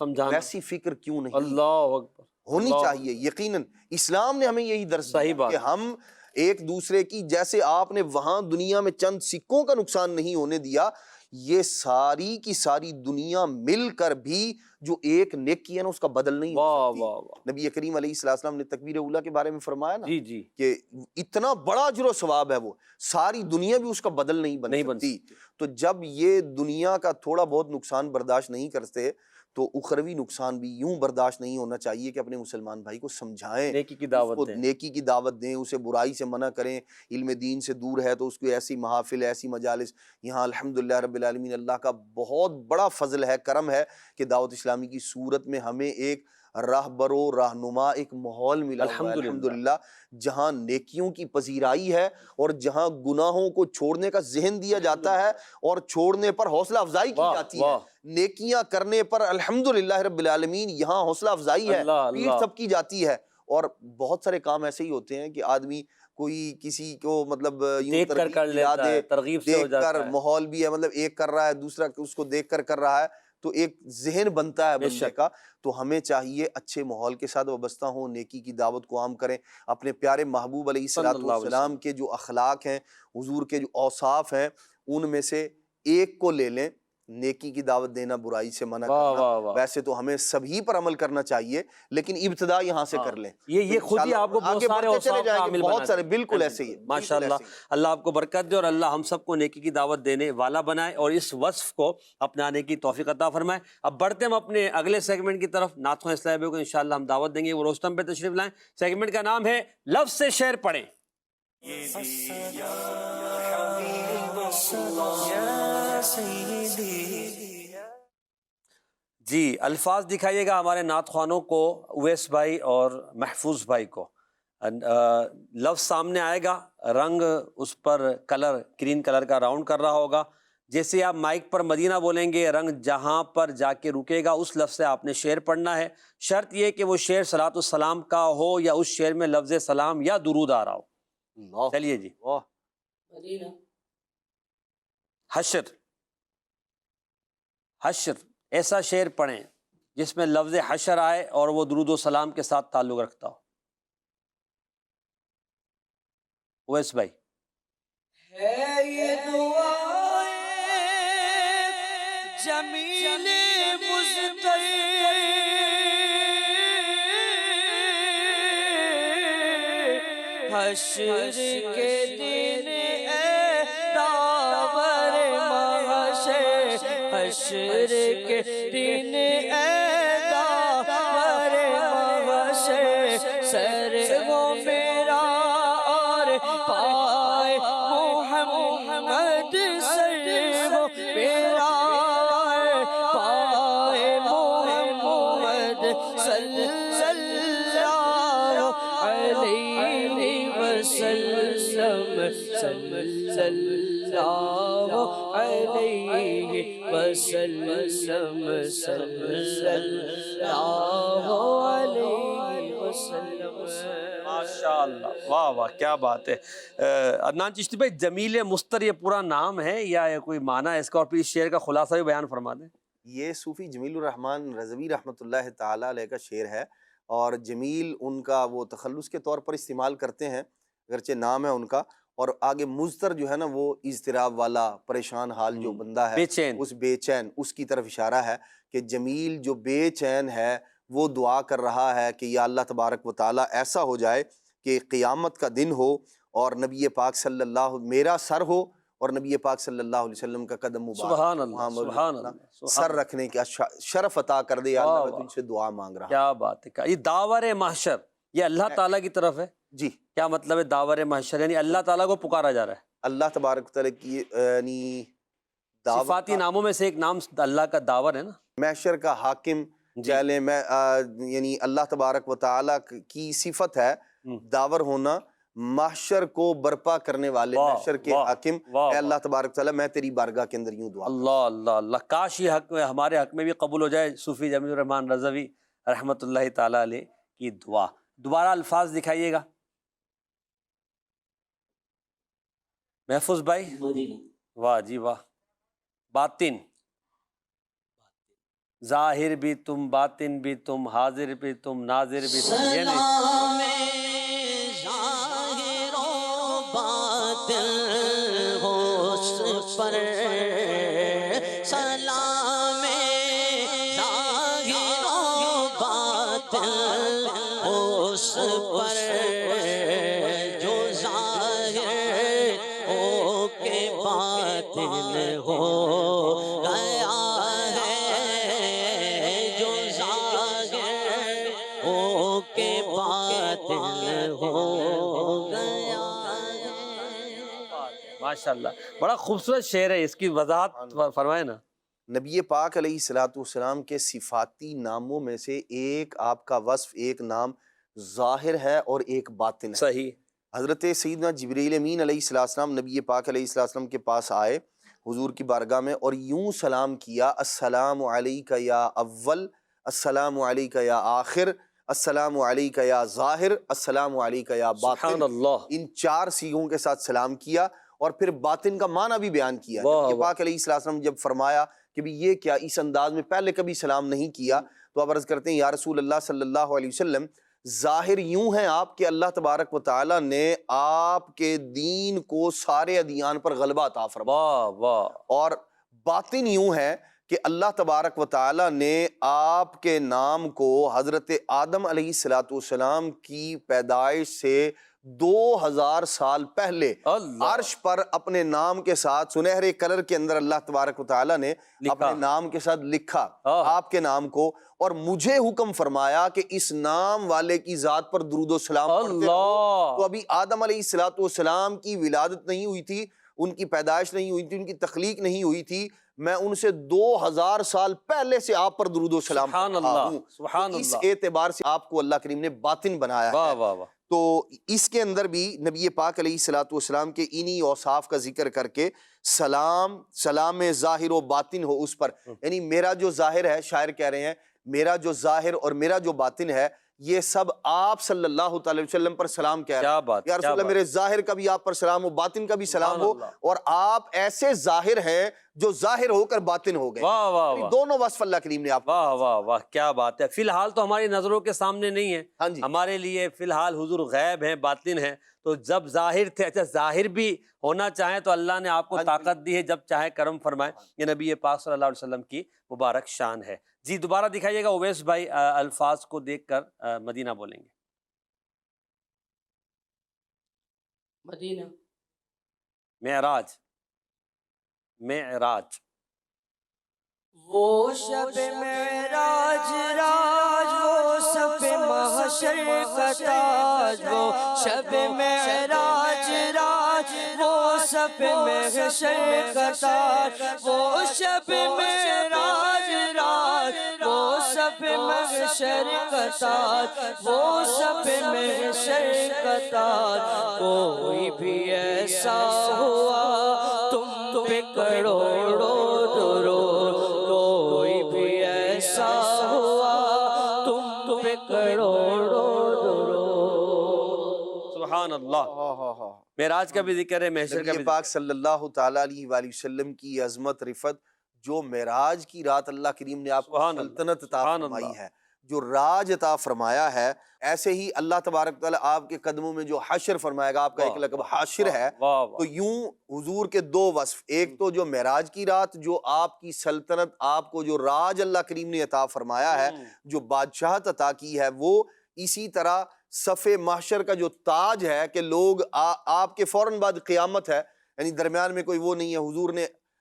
سمجھانا ایسی فکر کیوں نہیں اللہ اکبر ہونی چاہیے. یقیناً اسلام نے ہمیں یہی درس دیا کہ ہم ایک دوسرے کی, جیسے آپ نے وہاں دنیا میں چند سکوں کا نقصان نہیں ہونے دیا, یہ ساری کی ساری دنیا مل کر بھی جو ایک نیکی ہے نا اس کا بدل نہیں ہو سکتی. نبی کریم علیہ السلام نے تکبیر اولیٰ کے بارے میں فرمایا نا کہ اتنا بڑا اجر و ثواب ہے وہ, ساری دنیا بھی اس کا بدل نہیں بن سکتی. تو جب یہ دنیا کا تھوڑا بہت نقصان برداشت نہیں کرتے تو اخروی نقصان بھی یوں برداشت نہیں ہونا چاہیے کہ اپنے مسلمان بھائی کو سمجھائیں, نیکی کی دعوت دیں, اسے برائی سے منع کریں. علم دین سے دور ہے تو اس کو ایسی محافل, ایسی مجالس, یہاں الحمدللہ رب العالمین اللہ کا بہت بڑا فضل ہے, کرم ہے کہ دعوت اسلامی کی صورت میں ہمیں ایک راہبر و رہنما ایک ماحول ملا الحمدللہ, جہاں نیکیوں کی پذیرائی ہے اور جہاں گناہوں کو چھوڑنے کا ذہن دیا جاتا ہے اور چھوڑنے پر حوصلہ افزائی کی جاتی ہے. نیکیاں کرنے پر الحمدللہ رب العالمین یہاں حوصلہ افزائی ہے, پیٹھ تھپکی جاتی ہے. اور بہت سارے کام ایسے ہی ہوتے ہیں کہ آدمی کوئی کسی کو مطلب یوں ترغیب دیکھ کر, ماحول بھی ہے مطلب ایک کر رہا ہے دوسرا اس کو دیکھ کر رہا ہے, تو ایک ذہن بنتا ہے بندے کا. تو ہمیں چاہیے اچھے ماحول کے ساتھ وابستہ ہوں, نیکی کی دعوت کو عام کریں, اپنے پیارے محبوب علیہ الصلوۃ والسلام کے جو اخلاق ہیں, حضور کے جو اوصاف ہیں, ان میں سے ایک کو لے لیں, نیکی کی دعوت دینا, برائی سے منع کرنا. ویسے تو ہمیں سبھی پر عمل کرنا چاہیے لیکن ابتدا یہاں سے کر لیں. یہ خود ہی آپ کو بہت سارے اوصاف کا حامل بہت سارے بالکل ایسے ہی. ماشاءاللہ, اللہ آپ کو برکت دے اور اللہ ہم سب کو نیکی کی دعوت دینے والا بنائے اور اس وصف کو اپنانے کی توفیق عطا فرمائے. اب بڑھتے ہم اپنے اگلے سیگمنٹ کی طرف. نعت خواں اسلامی کو انشاءاللہ ہم دعوت دیں گے, وہ روستم پہ تشریف لائیں. سیگمنٹ کا نام ہے لفظ سے شعر پڑھیں. جی الفاظ دکھائیے گا ہمارے نعت خوانوں کو, اویس بھائی اور محفوظ بھائی کو. لفظ سامنے آئے گا, رنگ اس پر کلر گرین کلر کا راؤنڈ کر رہا ہوگا. جیسے آپ مائک پر مدینہ بولیں گے, رنگ جہاں پر جا کے رکے گا اس لفظ سے آپ نے شعر پڑھنا ہے. شرط یہ کہ وہ شعر صلاۃ السلام کا ہو یا اس شعر میں لفظ سلام یا درود آ رہا ہو. چلیے جی. حشر، حشر ایسا شعر پڑھیں جس میں لفظ حشر آئے اور وہ درود و سلام کے ساتھ تعلق رکھتا ہو۔ اویس بھائی، ہے یہ دعائے جمیل حشر کے دن اے داور محشر، حشر کے دن اے داور محشر، سر وہ میرا اور پائے محمد، سر وہ میرا پائے محمد صلی اللہ علیہ وسلم، صلی اللہ علیہ وسلم، صلی اللہ علیہ وسلم۔ ماشاءاللہ، واہ واہ، کیا بات ہے۔ عدنان چشتی بھائی، جمیل مستر یہ پورا نام ہے یا کوئی معنی ہے اس کا، اور پھر اس شعر کا خلاصہ بھی بیان فرما دیں۔ یہ صوفی جمیل الرحمن رضوی رحمۃ اللہ تعالیٰ علیہ کا شعر ہے، اور جمیل ان کا وہ تخلص کے طور پر استعمال کرتے ہیں، اگرچہ نام ہے ان کا، اور آگے مضطر جو ہے نا وہ اضطراب والا پریشان حال جو بندہ ہے، بے چین، اس بے چین، اس کی طرف اشارہ ہے کہ جمیل جو بے چین ہے وہ دعا کر رہا ہے کہ یا اللہ تبارک و تعالیٰ ایسا ہو جائے کہ قیامت کا دن ہو اور نبی پاک صلی اللہ میرا سر ہو اور نبی پاک صلی اللہ علیہ وسلم کا قدم مبارک سبحان اللہ، وہاں سبحان اللہ، سر رکھنے کا شرف عطا کر دے، یا اللہ میں تجھ سے دعا مانگ رہا ہوں۔ کیا بات ہے۔ یہ داور محشر یہ اللہ تعالیٰ کی طرف ہے؟ جی، کیا مطلب ہے داور محشر؟ یعنی اللہ تعالیٰ کو پکارا جا رہا ہے۔ اللہ تبارک و تعالیٰ کی یعنی صفاتی ناموں میں سے ایک نام اللہ کا داور ہے نا۔ محشر کا حاکم کہہ لیں، یعنی اللہ تبارک و تعالیٰ کی صفت ہے داور ہونا، محشر کو برپا کرنے والے، محشر کے حاکم۔ اے اللہ تبارک و تعالیٰ میں تیری بارگاہ کے اندر یوں دعا، اللہ اللہ اللہ، کاش یہ حق میں ہمارے حق میں بھی قبول ہو جائے صوفی جمیل الرحمن رضوی رحمۃ اللہ تعالیٰ علیہ کی دعا۔ دوبارہ الفاظ دکھائیے گا محفوظ بھائی۔ واہ جی واہ۔ باطن، ظاہر بھی تم، باطن بھی تم، حاضر بھی تم، ناظر بھی تم، یہ نہیں۔ ظاہر و باطن ہو اس پر سلام، ظاہر و باطن ہو اس پر جو ظاہر ہو کے باطن ہو گیا ہے، جو ظاہر ہو کے باطن ہو گیا ہے۔ ماشاءاللہ، بڑا خوبصورت شعر ہے، اس کی وضاحت فرمائے نا۔ نبی پاک علیہ السلام کے صفاتی ناموں میں سے ایک آپ کا وصف، ایک نام ظاہر ہے اور ایک باطن ہے۔ صحیح۔ حضرت سیدنا جبریل امین علیہ السلام نبی پاک علیہ السلام کے پاس آئے حضور کی بارگاہ میں اور یوں سلام کیا، السلام علیک یا اول، السلام علیک یا آخر، السلام علیک یا ظاہر، السلام علیک یا باطن۔ سبحان اللہ۔ ان چار سیغوں کے ساتھ سلام کیا اور پھر باطن کا معنی بھی بیان کیا۔ نبی پاک علیہ السلام جب فرمایا کہ بھی یہ کیا، اس انداز میں پہلے کبھی سلام نہیں کیا، تو آپ عرض کرتے ہیں یا رسول اللہ صلی اللہ علیہ وسلم، ظاہر یوں ہیں آپ کہ اللہ تبارک و تعالیٰ نے آپ کے دین کو سارے ادیان پر غلبہ عطا فرمایا، واہ واہ، اور باطن یوں ہے کہ اللہ تبارک و تعالیٰ نے آپ کے نام کو حضرت آدم علیہ السلام کی پیدائش سے 2000 سال پہلے عرش پر اپنے نام کے ساتھ سنہرے کلر کے اندر اللہ تبارک و تعالیٰ نے اپنے نام کے ساتھ لکھا آپ کے نام کو، اور مجھے حکم فرمایا کہ اس نام والے کی ذات پر درود و سلام پڑھتے رہو۔ تو ابھی آدم علیہ السلام کی ولادت نہیں ہوئی تھی، ان کی پیدائش نہیں ہوئی تھی، ان کی تخلیق نہیں ہوئی تھی، میں ان سے 2000 سال پہلے سے آپ پر درود و سلام پڑھتا ہوں۔ سبحان اس اللہ، اعتبار سے آپ کو اللہ کریم نے باطن بنایا ہے۔ واہ واہ واہ۔ تو اس کے اندر بھی نبی پاک علیہ السلام کے انہی اوصاف کا ذکر کر کے سلام ظاہر و باطن ہو اس پر، یعنی میرا جو ظاہر ہے، شاعر کہہ رہے ہیں میرا جو ظاہر اور میرا جو باطن ہے یہ سب آپ صلی اللہ تعالی وسلم پر سلام کہہ رہے کیا ہیں. بات، یا کیا رسول اللہ بات. میرے ظاہر کا بھی آپ پر سلام ہو، باطن کا بھی سلام سبحان ہو، اللہ. اور آپ ایسے ظاہر ہیں جو ظاہر ہو کر باطن ہو گئے. واہ واہ یعنی واہ، دونوں وصف اللہ کریم نے آپ کو. واہ واہ واہ، کیا بات ہے. فی الحال تو ہماری نظروں کے سامنے نہیں ہے، ہاں جی. ہمارے لیے فی الحال حضور غیب ہیں، باطن ہیں. تو جب ظاہر تھے، اچھا ظاہر بھی ہونا چاہیں تو اللہ نے آپ کو ہاں جی. طاقت دی ہے، جب چاہے کرم فرمائے. یہ نبی پاک صلی اللہ علیہ وسلم کی مبارک شان ہے. جی دوبارہ دکھائیے گا اویس بھائی، الفاظ کو دیکھ کر مدینہ بولیں گے. مدینہ. معراج، معراج. وہ شب معراج راج، وہ شب محشر کا تاج، وہ شب معراج راج، وہ شب محشر کا تاج، وہ شب معراج راج، وہ شب محشر کا تاج، وہ شب محشر کا تاج. کوئی بھی ایسا ہوا تم پہ کروڑوں درود، کوئی بھی ایسا ہوا تم پہ کروڑوں درود. سبحان اللہ. معراج کا بھی ذکر ہے، محشر کا نبی بھی پاک ذکر صلی اللہ تعالیٰ علیہ وآلہ وسلم کی عظمت رفت، جو معراج کی رات اللہ کریم نے آپ کو سبحان اللہ، سلطنت عطا سبحان فرمائی اللہ. ہے، جو راج عطا فرمایا ہے. ایسے ہی اللہ تبارک تعالیٰ آپ کے قدموں میں جو حشر فرمائے گا، آپ کا ایک لقب حاشر ہے. واہ واہ. تو یوں حضور کے دو وصف، ایک تو جو معراج کی رات، جو آپ کی سلطنت، آپ کو جو راج اللہ کریم نے عطا فرمایا ہے، جو بادشاہت عطا کی ہے، وہ اسی طرح صف محشر کا جو تاج ہے کہ لوگ آپ کے فوراً بعد قیامت ہے، یعنی درمیان میں کوئی وہ نہیں ہے.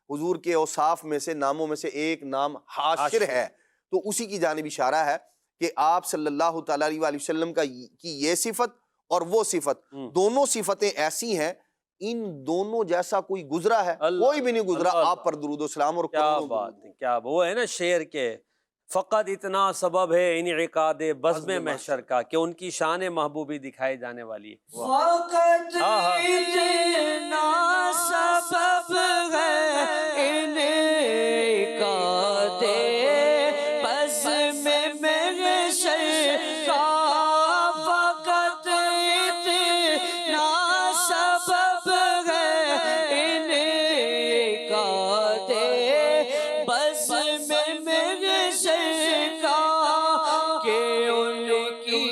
حضور کے اوصاف میں سے، ناموں میں سے ایک نام حاشر ہے. تو اسی کی جانب اشارہ ہے کہ آپ صلی اللہ تعالیٰ علیہ وآلہ وسلم کی یہ صفت اور وہ صفت، دونوں صفتیں ایسی ہیں، ان دونوں جیسا کوئی گزرا ہے؟ کوئی بھی نہیں گزرا. آپ پر درود و سلام اور کیا بات ہے، کیا وہ ہے نا شعر کے، فقط اتنا سبب ہے انعقاد بزم محشر کا کہ ان کی شان محبوبی دکھائی جانے والی ہے. فقط اتنا سبب ہے انعقاد بزم محشر کا، فقط اتنا سبب ہے انعقاد بزم محشر کا، کہ ان کی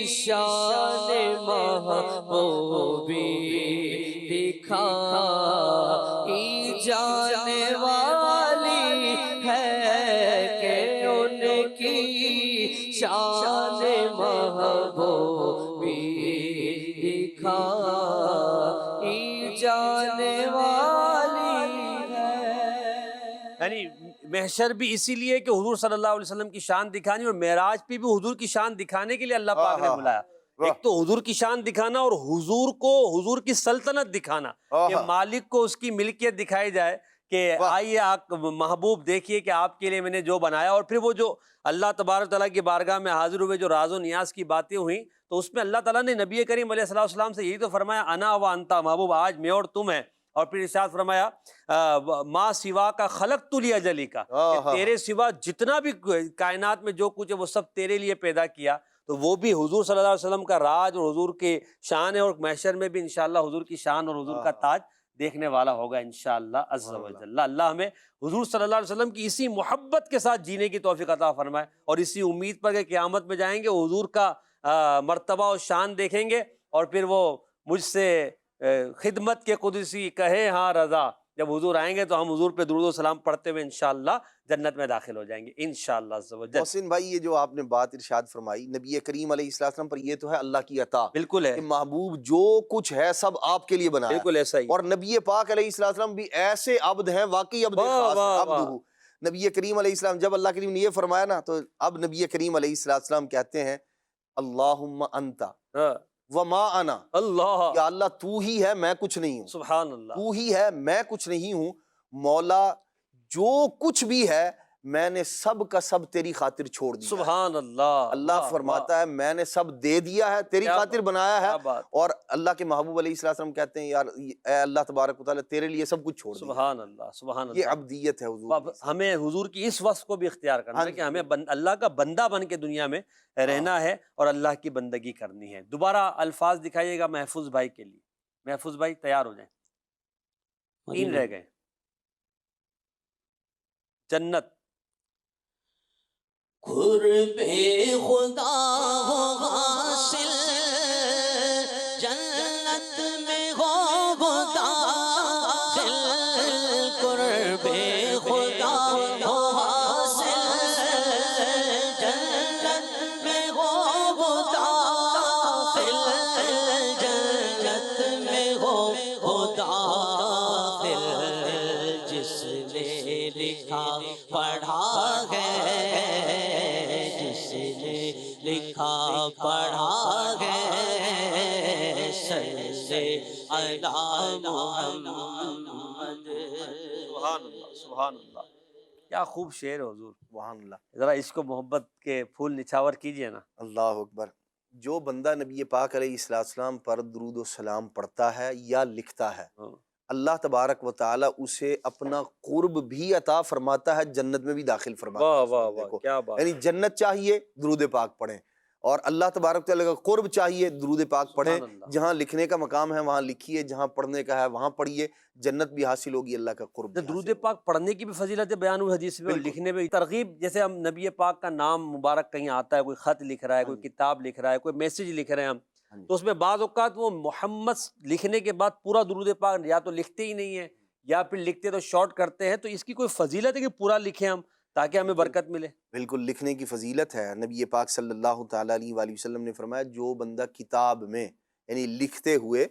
شان محبوبی دکھائی جانے والی ہے، کہ ان کی شان محبوبی دکھائی جانے والی ہے. یعنی محشر بھی اسی لیے کہ حضور صلی اللہ علیہ وسلم کی شان دکھانی، اور معراج پہ بھی حضور کی شان دکھانے کے لیے اللہ پاک نے بلایا. ایک تو حضور کی شان دکھانا، اور حضور کو حضور کی سلطنت دکھانا، کہ مالک کو اس کی ملکیت دکھائی جائے کہ آئیے آپ محبوب دیکھیے کہ آپ کے لیے میں نے جو بنایا. اور پھر وہ جو اللہ تبارک تعالیٰ کی بارگاہ میں حاضر ہوئے جو راز و نیاز کی باتیں ہوئیں، تو اس میں اللہ تعالیٰ نے نبی کریم علیہ السلام سے یہی تو فرمایا، انا و انتا محبوب، آج میں اور تم ہیں. اور پھر ارشاد فرمایا ما سوا کا خلقت لاجلی کا، کہ تیرے سوا جتنا بھی کائنات میں جو کچھ ہے وہ سب تیرے لیے پیدا کیا. تو وہ بھی حضور صلی اللہ علیہ وسلم کا راج اور حضور کی شان ہے، اور محشر میں بھی انشاءاللہ حضور کی شان اور حضور کا تاج دیکھنے والا ہوگا انشاءاللہ عز و جل. اللہ ہمیں حضور صلی اللہ علیہ وسلم کی اسی محبت کے ساتھ جینے کی توفیق عطا فرمائے، اور اسی امید پر کہ قیامت میں جائیں گے حضور کا مرتبہ اور شان دیکھیں گے، اور پھر وہ مجھ سے خدمت کے قدسی کہے ہاں رضا. جب حضور آئیں گے تو ہم حضور پہ درود و سلام پڑھتے ہوئے انشاءاللہ جنت میں داخل ہو جائیں گے انشاءاللہ عز و جل. محسن بھائی، یہ جو آپ نے بات ارشاد فرمائی نبی کریم علیہ السلام پر، یہ تو ہے اللہ کی عطا. بالکل ہے کہ محبوب جو کچھ ہے سب آپ کے لیے بنایا. بالکل ایسا ہی. اور نبی پاک علیہ السلام بھی ایسے عبد ہیں، واقعی عبد خاص عبدہ. نبی کریم علیہ السلام، جب اللہ کریم نے یہ فرمایا نا، تو اب نبی کریم علیہ السلام کہتے ہیں اللہم انت وما انا، اللہ، یا اللہ تو ہی ہے، میں کچھ نہیں ہوں. سبحان اللہ. تو ہی ہے، میں کچھ نہیں ہوں. مولا جو کچھ بھی ہے میں نے سب کا سب تیری خاطر چھوڑ دیا ہے۔ سبحان اللہ، اللہ فرماتا ہے میں نے سب دے دیا ہے، تیری خاطر بنایا ہے، اور اللہ کے محبوب علیہ السلام کہتے ہیں یار اے اللہ تبارک و تعالیٰ تیرے لیے سب کچھ چھوڑ دیا۔ سبحان اللہ، سبحان اللہ۔ یہ عبدیت ہے حضور اب ہمیں حضور کی اس وصف کو بھی اختیار کرنا ہے کہ ہمیں اللہ کا بندہ بن کے دنیا میں رہنا ہے اور اللہ کی بندگی کرنی ہے۔ دوبارہ الفاظ دکھائیے گا محفوظ بھائی کے لیے۔ محفوظ بھائی تیار ہو جائیں، 3 رہ گئے۔ جنت، قرب خدا ہو حاصل، جنت میں ہو داخل، قرب خدا ہو حاصل، جنت میں ہو داخل، جنت میں ہو داخل، جس نے لکھا پڑھا ہے، لکھا پڑھا ہے، صلی علی محمد۔ سبحان اللہ، سبحان اللہ، کیا خوب شعر ہے حضور۔ سبحان اللہ۔ ذرا اس کو محبت کے پھول نچھاور کیجئے نا۔ اللہ اکبر۔ جو بندہ نبی پاک علیہ السلام پر درود و سلام پڑھتا ہے یا لکھتا ہے، اللہ تبارک و تعالیٰ اسے اپنا قرب بھی عطا فرماتا ہے، جنت میں بھی داخل فرماتا ہے۔ واہ واہ واہ، کیا بات۔ یعنی جنت چاہیے درود پاک پڑھیں، اور اللہ تبارک و تعالیٰ کا قرب چاہیے درود پاک پڑھیں۔ جہاں لکھنے کا مقام ہے وہاں لکھیے، جہاں پڑھنے کا ہے وہاں پڑھیے، جنت بھی حاصل ہوگی، اللہ کا قرب بھی درود حاصل پاک پڑھنے کی بھی فضیلت بیان ہوئی حدیث میں، اور لکھنے میں ترغیب۔ جیسے ہم نبی پاک کا نام مبارک کہیں آتا ہے، کوئی خط لکھ رہا ہے، کوئی کتاب لکھ رہا ہے، کوئی میسج لکھ رہے ہیں ہم، تو اس میں بعض اوقات وہ محمد لکھنے کے بعد پورا درود پاک یا تو لکھتے ہی نہیں ہیں یا پھر لکھتے تو شارٹ کرتے ہیں، تو اس کی کوئی فضیلت ہے کہ پورا لکھیں ہم تاکہ ہمیں برکت ملے؟ بالکل لکھنے کی فضیلت ہے۔ نبی پاک صلی اللہ تعالیٰ علیہ وآلہ وسلم نے فرمایا جو بندہ کتاب میں یعنی لکھتے ہوئے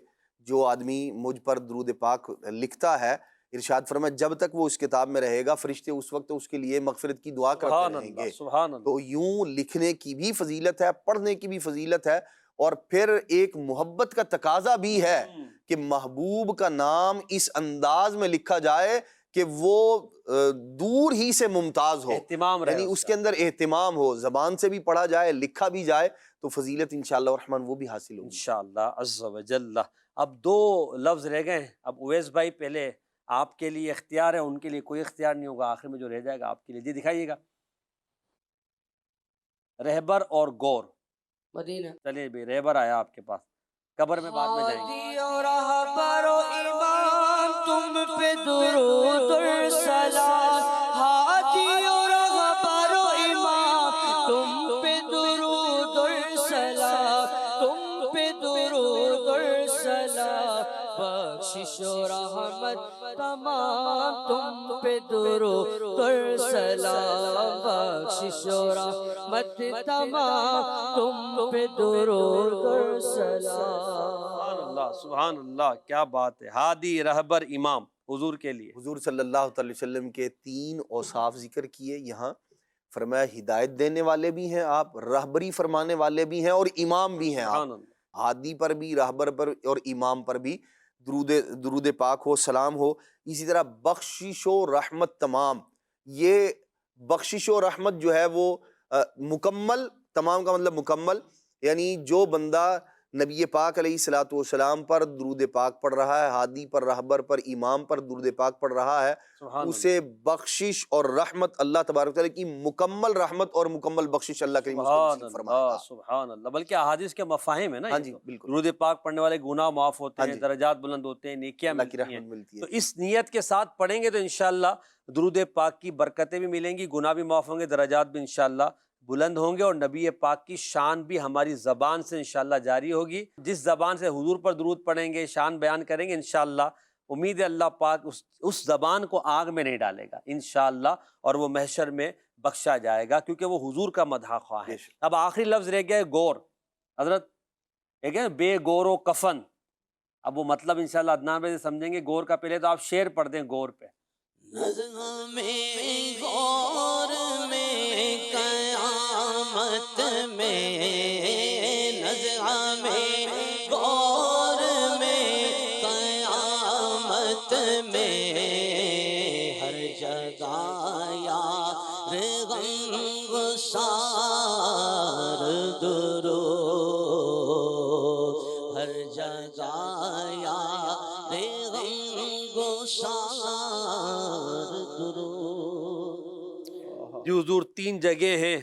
جو آدمی مجھ پر درود پاک لکھتا ہے، ارشاد فرمایا جب تک وہ اس کتاب میں رہے گا فرشتے اس وقت اس کے لیے مغفرت کی دعا کرتے رہیں گے۔ سبحان اللہ۔ تو یوں لکھنے کی بھی فضیلت ہے، پڑھنے کی بھی فضیلت ہے، اور پھر ایک محبت کا تقاضا بھی ہے کہ محبوب کا نام اس انداز میں لکھا جائے کہ وہ دور ہی سے ممتاز ہو، اہتمام رہے، یعنی اس کے اندر اہتمام ہو، زبان سے بھی پڑھا جائے، لکھا بھی جائے، تو فضیلت انشاءاللہ الرحمن وہ بھی حاصل ہوگی انشاءاللہ عز و جل۔ اب 2 لفظ رہ گئے ہیں۔ اب اویس بھائی پہلے آپ کے لیے اختیار ہے، ان کے لیے کوئی اختیار نہیں ہوگا، آخر میں جو رہ جائے گا آپ کے لیے۔ جی دکھائیے گا، رہبر اور غور۔ مدینہ۔ چلیے بھی رہبر آیا آپ کے پاس، قبر میں بعد میں جائیں گے۔ ہادی اور رہبر و امام تم پہ درود و سلام، ہادی اور رہبر و امام تم پہ درود و سلام، تم پہ درود و سلام، بخشش و رحمت تمام تم پہ درود و سلام، بخشش و رحمت تمام تم پہ درود و سلام۔ سبحان اللہ، سبحان اللہ، کیا بات ہے۔ ہادی، رہبر، امام حضور کے لیے۔ حضور صلی اللہ علیہ وسلم کے 3 اوصاف ذکر کیے یہاں، فرمایا ہدایت دینے والے بھی ہیں آپ، رہبری فرمانے والے بھی ہیں، اور امام بھی ہیں آپ۔ ہادی پر بھی، رہبر پر اور امام پر بھی درود پاک ہو، سلام ہو۔ اسی طرح بخشش و رحمت تمام، یہ بخشش و رحمت جو ہے وہ مکمل، تمام کا مطلب مکمل، یعنی جو بندہ نبی پاک علیہ السلام پر درود پاک پڑھ رہا ہے، ہادی پر، رہبر پر، امام پر درود پاک پڑھ رہا ہے، اسے بخشش اور رحمت اللہ تبارک تعالیٰ کی مکمل رحمت اور مکمل بخشش اللہ کریم فرمائے گا۔ سبحان اللہ۔ بلکہ احادیث کے مفاہیم ہے نا، ہاں جی بالکل، درود پاک پڑھنے والے گناہ معاف ہوتے ہیں، درجات بلند ہوتے ہیں، نیکیاں اللہ کی ملتی رحمت ہیں۔ ملتی ہے۔ تو اس نیت کے ساتھ پڑھیں گے تو انشاءاللہ درود پاک کی برکتیں بھی ملیں گی، گناہ بھی معاف ہوں گے، درجات بھی انشاءاللہ بلند ہوں گے، اور نبی پاک کی شان بھی ہماری زبان سے انشاءاللہ جاری ہوگی۔ جس زبان سے حضور پر درود پڑھیں گے، شان بیان کریں گے، انشاءاللہ امید ہے اللہ پاک اس زبان کو آگ میں نہیں ڈالے گا انشاءاللہ، اور وہ محشر میں بخشا جائے گا، کیونکہ وہ حضور کا مدح خواہ ہے۔ اب آخری لفظ رہ گیا ہے غور۔ حضرت ایک ہے بے غور و کفن، اب وہ مطلب انشاءاللہ عدنان بھائی سے سمجھیں گے غور کا۔ پہلے تو آپ شعر پڑھ دیں غور پہ۔ نظم میں غور میں قیامت میں، نظم میں غور میں قیامت میں، ہر جگہ یا یہ حضور 3 جگہ ہیں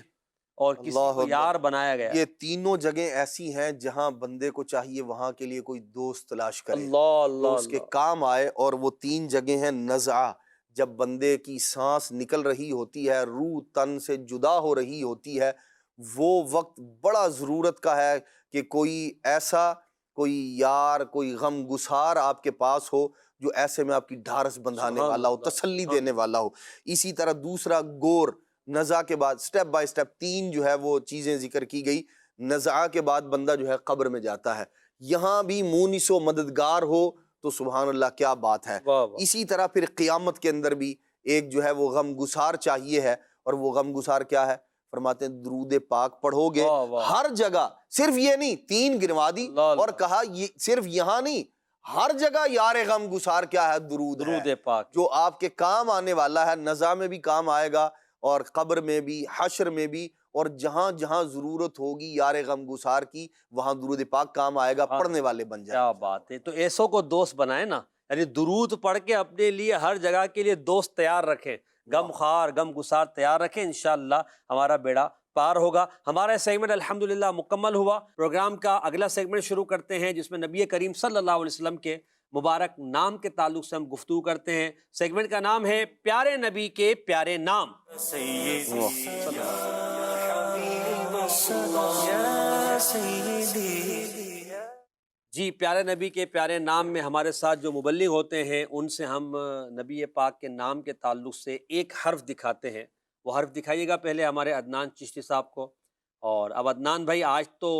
اور کسی اللہ کو اکبر۔ یار بنایا گیا ہے۔ یہ تینوں جگہیں ایسی ہیں جہاں بندے کو چاہیے وہاں کے لیے کوئی دوست تلاش کرے اللہ اللہ جو اس کے اللہ۔ کام آئے، اور وہ 3 جگہیں ہیں نزعہ، جب بندے کی سانس نکل رہی ہوتی ہے، روح تن سے جدا ہو رہی ہوتی ہے، وہ وقت بڑا ضرورت کا ہے کہ کوئی ایسا کوئی یار، کوئی غم گسار آپ کے پاس ہو جو ایسے میں آپ کی ڈھارس بندھانے سبحان والا ہو، اللہ، تسلی سبحان دینے والا ہو۔ اسی طرح دوسرا گور، نزع کے بعد سٹیپ بائی سٹیپ 3 جو ہے وہ چیزیں ذکر کی گئی۔ نزع کے بعد بندہ جو ہے قبر میں جاتا ہے، یہاں بھی مونس و مددگار ہو تو سبحان اللہ کیا بات ہے۔ واہ واہ۔ اسی طرح پھر قیامت کے اندر بھی ایک جو ہے وہ غم گسار چاہیے ہے، اور وہ غم گسار کیا ہے؟ فرماتے ہیں درود پاک پڑھو گے واہ واہ۔ ہر جگہ، صرف یہ نہیں 3 گنوا دی اللہ اللہ۔ اور کہا یہ صرف یہاں نہیں، ہر جگہ یار غم گسار کیا ہے؟ درود درود ہے، پاک۔ جو آپ کے کام آنے والا ہے، نزع میں بھی کام آئے گا اور قبر میں بھی، حشر میں بھی، اور جہاں جہاں ضرورت ہوگی یار غم گسار کی وہاں درود پاک کام آئے گا، پڑھنے والے بن جائیں۔ کیا بات ہے۔ تو ایسوں کو دوست بنائیں نا، یعنی درود پڑھ کے اپنے لیے ہر جگہ کے لیے دوست تیار رکھیں، غم خوار غم گسار تیار رکھیں، انشاءاللہ ہمارا بیڑا پار ہوگا۔ ہمارا سیگمنٹ الحمدللہ مکمل ہوا۔ پروگرام کا اگلا سیگمنٹ شروع کرتے ہیں جس میں نبی کریم صلی اللہ علیہ وسلم کے مبارک نام کے تعلق سے ہم گفتگو کرتے ہیں۔ سیگمنٹ کا نام ہے پیارے نبی کے پیارے نام۔ جی، پیارے نبی کے پیارے نام میں ہمارے ساتھ جو مبلغ ہوتے ہیں ان سے ہم نبی پاک کے نام کے تعلق سے ایک حرف دکھاتے ہیں۔ وہ حرف دکھائیے گا پہلے ہمارے عدنان چشتی صاحب کو۔ اور اب عدنان بھائی، آج تو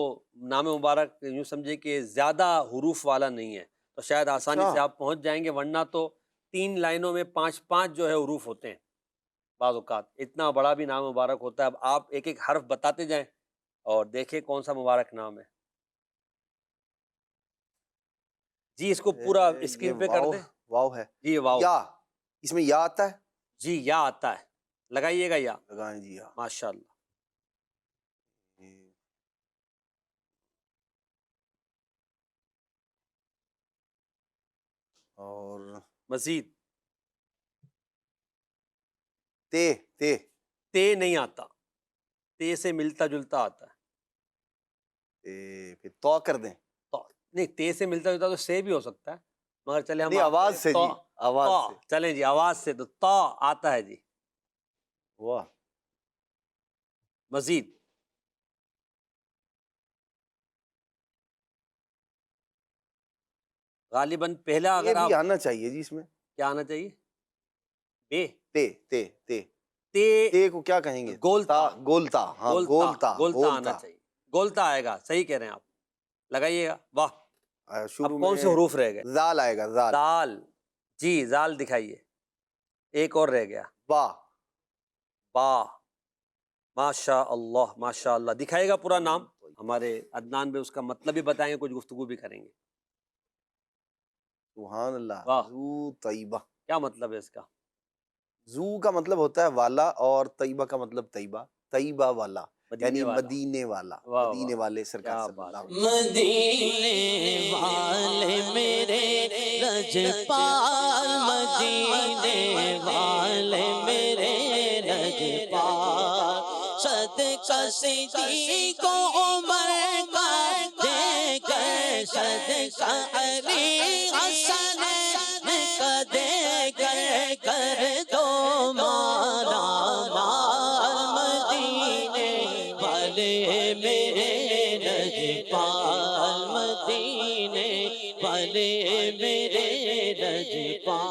نام مبارک یوں سمجھے کہ زیادہ حروف والا نہیں ہے، تو شاید آسانی سے آپ پہنچ جائیں گے، ورنہ تو 3 لائنوں میں 5 جو ہے حروف ہوتے ہیں بعض اوقات، اتنا بڑا بھی نام مبارک ہوتا ہے۔ اب آپ ایک ایک حرف بتاتے جائیں اور دیکھیں کون سا مبارک نام ہے۔ جی، اس کو پورا اسکرین پہ کر دیں۔ واو ہے، جی واو۔ یا اس میں یا آتا ہے؟ جی یا آتا ہے، لگائیے گا یا۔ لگائیں جی یا۔ ماشاءاللہ۔ اور مزید تے تے تے نہیں آتا، تے سے ملتا جلتا آتا ہے۔ پھر تو کر دیں؟ تو نہیں، تے سے ملتا جلتا تو سے بھی ہو سکتا ہے، مگر چلے ہم نہیں، آواز سے جی، آواز سے۔ چلیں جی، آواز سے تو تا آتا ہے جی۔ واہ۔ مزید غالباً پہلا یہ اگر آپ بھی آنا چاہیے جی، اس میں کیا آنا چاہیے؟ بے تے تے تے تے تے کو کیا کہیں گے؟ گولتا، گولتا، ہاں گولتا، گولتا آنا چاہیے، گولتا آئے گا، صحیح کہہ رہے ہیں آپ، لگائیے گا۔ واہ، اب شروع کون میں سے حروف رہ گئے؟ زال آئے گا، زال۔ دال، جی زال دکھائیے، ایک اور رہ گیا، با۔ با۔ ماشاء اللہ ماشاء اللہ، دکھائے گا پورا نام۔ ہمارے عدنان بھی اس کا مطلب بھی بتائیں گے، کچھ گفتگو بھی کریں گے۔ سبحان اللہ۔ واہ، زو طیبہ۔ کیا مطلب ہے اس کا؟ زو کا مطلب ہوتا ہے والا، اور طیبہ کا مطلب طیبہ، طیبہ والا یعنی والا، مدینے والا، واہ مدینے واہ، والے سرکار کیا صلی بات اللہ ہے۔ علیہ وسلم۔ مدینے والے میرے رجپال، مدینے والے میرے رجپال، صدقہ صدیق کو عمر کا دے کر، صدقہ علی حسن کا دے کر دو مالا مال، مدینے والے میرے رجپال، مدینے والے میرے رجپال۔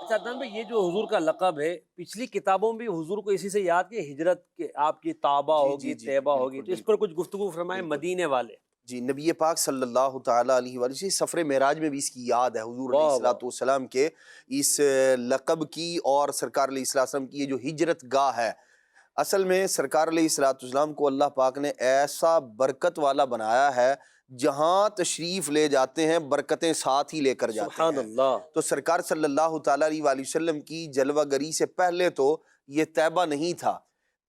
اچھا عدنان بھائی، یہ جو حضور کا لقب ہے، پچھلی کتابوں میں بھی حضور کو اسی سے یاد کیا، ہجرت کے آپ کی طابہ ہوگی، طیبہ ہوگی، تو اس پر کچھ گفتگو فرمائیں۔ مدینے والے، جی، نبی پاک صلی اللہ تعالیٰ علیہ وآلہ وسلم سفر معراج میں بھی اس کی یاد ہے، حضور علیہ الصلوۃ والسلام کے اس لقب کی، اور سرکار علیہ الصلوۃ والسلام کی یہ جو ہجرت گاہ ہے، اصل میں سرکار علیہ الصلوۃ والسلام کو اللہ پاک نے ایسا برکت والا بنایا ہے، جہاں تشریف لے جاتے ہیں برکتیں ساتھ ہی لے کر جاتے ہیں۔ سبحان اللہ۔ تو سرکار صلی اللہ تعالیٰ علیہ وآلہ وسلم کی جلوہ گری سے پہلے تو یہ طیبہ نہیں تھا،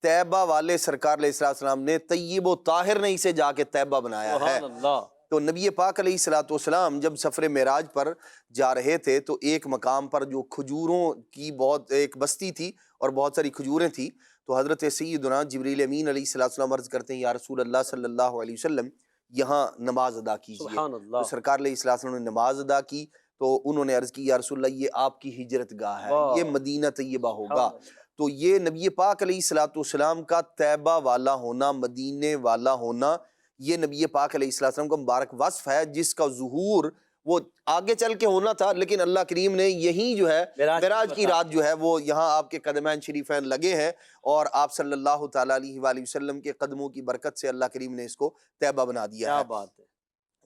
طیبہ والے سرکار علیہ السلام نے طیب و طاہر نے اسے جا کے طیبہ بنایا ہے۔ سبحان اللہ۔ تو نبی پاک علیہ الصلوۃ والسلام جب سفر معراج پر جا رہے تھے تو ایک مقام پر جو کھجوروں کی بہت ایک بستی تھی اور بہت ساری کھجوریں تھیں، تو حضرت سیدنا جبریل امین علیہ الصلوۃ والسلام عرض کرتے ہیں یا رسول اللہ صلی اللہ علیہ وسلم یہاں نماز ادا کیجیے۔ سبحان تو اللہ، سرکار علیہ الصلوۃ والسلام نے نماز ادا کی تو انہوں نے عرض کی یا رسول اللہ یہ آپ کی ہجرت گاہ ہے، واہ، یہ مدینہ طیبہ ہوگا۔ سبحان اللہ، تو یہ نبی پاک علیہ الصلوۃ والسلام کا طیبہ والا ہونا، مدینے والا ہونا، یہ نبی پاک علیہ الصلوۃ والسلام کا مبارک وصف ہے جس کا ظہور وہ آگے چل کے ہونا تھا، لیکن اللہ کریم نے یہی جو ہے معراج کی رات جو ہے وہ یہاں آپ کے قدمین شریفین لگے ہیں، اور آپ صلی اللہ تعالیٰ علیہ وآلہ وسلم کے قدموں کی برکت سے اللہ کریم نے اس کو طیبہ بنا دیا کیا ہے۔ بات ہے،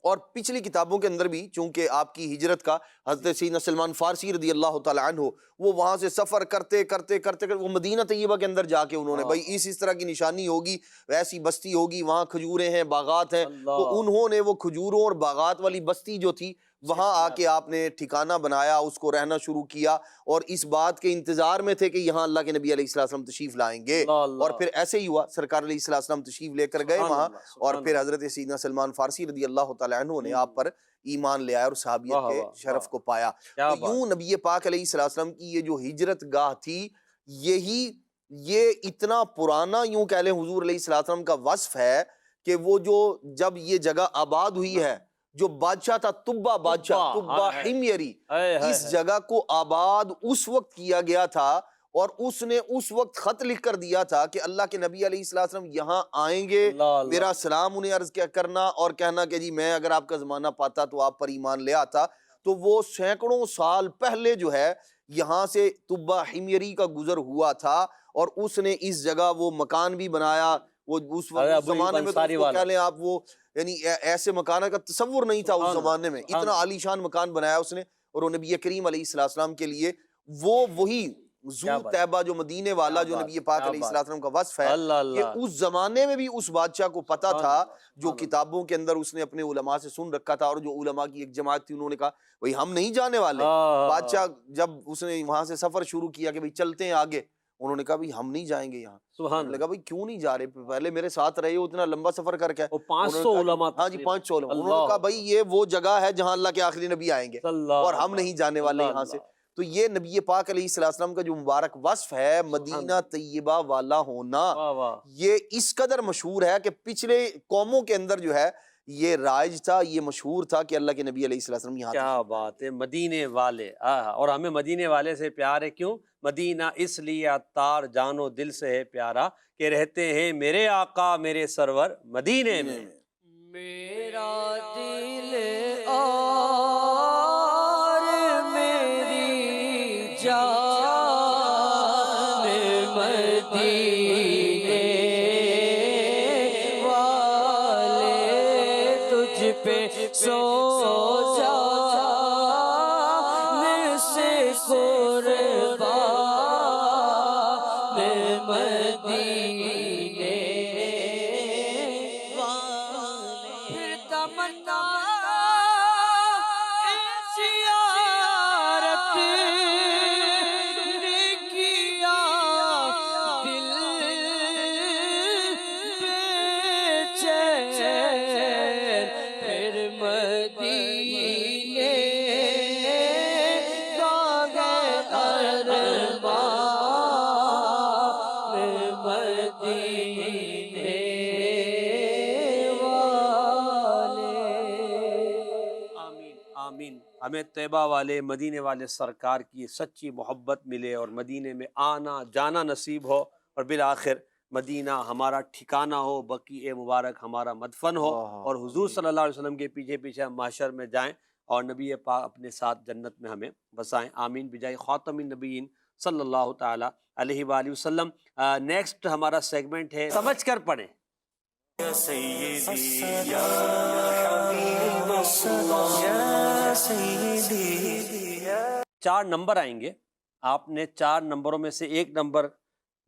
اور پچھلی کتابوں کے اندر بھی چونکہ آپ کی ہجرت کا حضرت سیدنا سلمان فارسی رضی اللہ تعالیٰ عنہ وہ وہاں سے سفر کرتے کرتے کرتے کرتے وہ مدینہ طیبہ کے اندر جا کے انہوں نے بھائی اس طرح کی نشانی ہوگی، ویسی بستی ہوگی، وہاں کھجوریں ہیں، باغات ہیں، تو انہوں نے وہ کھجوروں اور باغات والی بستی جو تھی وہاں آ کے آپ نے ٹھکانہ بنایا، اس کو رہنا شروع کیا، اور اس بات کے انتظار میں تھے کہ یہاں اللہ کے نبی علیہ الصلوۃ والسلام تشریف لائیں گے، اور پھر ایسے ہی ہوا، سرکار علیہ الصلوۃ والسلام تشریف لے کر گئے وہاں، اور پھر حضرت سیدنا سلمان فارسی رضی اللہ تعالیٰ عنہ نے آپ پر ایمان لے آیا اور صحابیت کے شرف کو پایا۔ تو یوں نبی پاک علیہ الصلوۃ والسلام کی یہ جو ہجرت گاہ تھی، یہ اتنا پرانا یوں کہہ لیں حضور علیہ الصلوۃ والسلام کا وصف ہے کہ وہ جو جب یہ جگہ آباد ہوئی ہے، جو بادشاہ تھا تبا بادشاہ، تبا حمیری، اس جگہ کو آباد اس وقت کیا گیا تھا، اور اس نے اس وقت خط لکھ کر دیا تھا کہ اللہ کے نبی علیہ الصلوۃ والسلام یہاں آئیں گے، میرا سلام انہیں عرض کیا کرنا، اور کہنا کہ جی میں اگر آپ کا زمانہ پاتا تو آپ پر ایمان لے آتا۔ تو وہ سینکڑوں سال پہلے جو ہے یہاں سے تبا حمیری کا گزر ہوا تھا، اور اس نے اس جگہ وہ مکان بھی بنایا، وہ اس وقت زمانے میں تو اس کو کہہ لیں آپ وہ یعنی ایسے مکان کا تصور نہیں تھا اس زمانے میں، اتنا عالی شان مکان بنایا اس نے، اور وہ نبی کریم علیہ الصلوۃ والسلام کے لیے وہی ذو طیبہ جو مدینے والا جو نبی پاک علیہ الصلوۃ والسلام کا وصف ہے، یہ اس زمانے میں بھی اس بادشاہ کو پتا تھا، جو کتابوں کے اندر اس نے اپنے علماء سے سن رکھا تھا، اور جو علماء کی ایک جماعت تھی انہوں نے کہا بھائی ہم نہیں جانے والے۔ بادشاہ جب اس نے وہاں سے سفر شروع کیا کہ بھائی چلتے ہیں آگے، انہوں نے کہا بھائی ہم نہیں جائیں گے یہاں۔ انہوں نے کہا بھائی کیوں نہیں جا رہے، پہلے میرے ساتھ رہے ہو اتنا لمبا سفر کر کے، 500 علماء، ہاں جی 500 علماء، انہوں نے کہا بھائی یہ وہ جگہ ہے جہاں اللہ کے آخری نبی آئیں گے، اور ہم نہیں جانے والے یہاں سے۔ تو یہ نبی پاک علیہ الصلوۃ والسلام کا جو مبارک وصف ہے مدینہ طیبہ والا ہونا، یہ اس قدر مشہور ہے کہ پچھلے قوموں کے اندر جو ہے یہ رائج تھا، یہ مشہور تھا کہ اللہ کے نبی علیہ الصلوۃ والسلام یہاں۔ کیا بات ہے، مدینے والے، اور ہمیں مدینے والے سے پیار ہے، کیوں؟ مدینہ اس لیے عطار جان و دل سے ہے پیارا کہ رہتے ہیں میرے آقا میرے سرور مدینے میں۔ میرا دل اور میری جان مدینے والے تجھ پہ سو جان سے قربان مدینے والے۔ تمنا زیارت نے کیا دل بے چین، پھر مدینے کا ہے ارمان مدینے والے۔ آمین آمین، ہمیں طیبہ والے مدینے والے سرکار کی سچی محبت ملے، اور مدینے میں آنا جانا نصیب ہو، اور بالآخر مدینہ ہمارا ٹھکانہ ہو، بقیع مبارک ہمارا مدفن ہو، اور حضور صلی اللہ علیہ وسلم کے پیچھے پیچھے ہم محشر میں جائیں، اور نبی پاک اپنے ساتھ جنت میں ہمیں بسائیں۔ آمین بجائے خاتم النبیین صلی اللہ تعالیٰ علیہ وآلہ وسلم۔ نیکسٹ ہمارا سیگمنٹ ہے سمجھ کر پڑھیں۔ چار نمبر آئیں گے، آپ نے 4 نمبروں میں سے ایک نمبر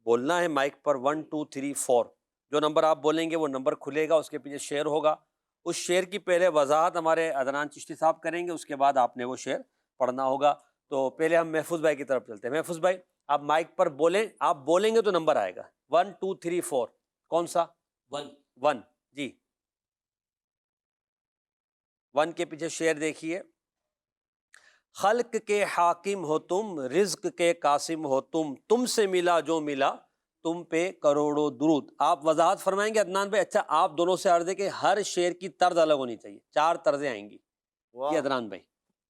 بولنا ہے مائک پر، 1 2 3 4۔ جو نمبر آپ بولیں گے وہ نمبر کھلے گا، اس کے پیچھے شعر ہوگا، اس شعر کی پہلے وضاحت ہمارے عدنان چشتی صاحب کریں گے، اس کے بعد آپ نے وہ شعر پڑھنا ہوگا۔ تو پہلے ہم محفوظ بھائی کی طرف چلتے ہیں۔ محفوظ بھائی آپ مائک پر بولیں، آپ بولیں گے تو نمبر آئے گا، 1 2 3 4۔ کون سا؟ 1 1 جی۔ 1 کے پیچھے شعر دیکھیے، خلق کے حاکم ہو تم، رزق کے قاسم ہو تم سے ملا جو ملا، تم پہ کروڑوں درود۔ آپ وضاحت فرمائیں گے عدنان بھائی؟ اچھا آپ دونوں سے عرض ہے کہ ہر شعر کی طرز الگ ہونی چاہیے، 4 طرزیں آئیں گی۔ یہ عدنان بھائی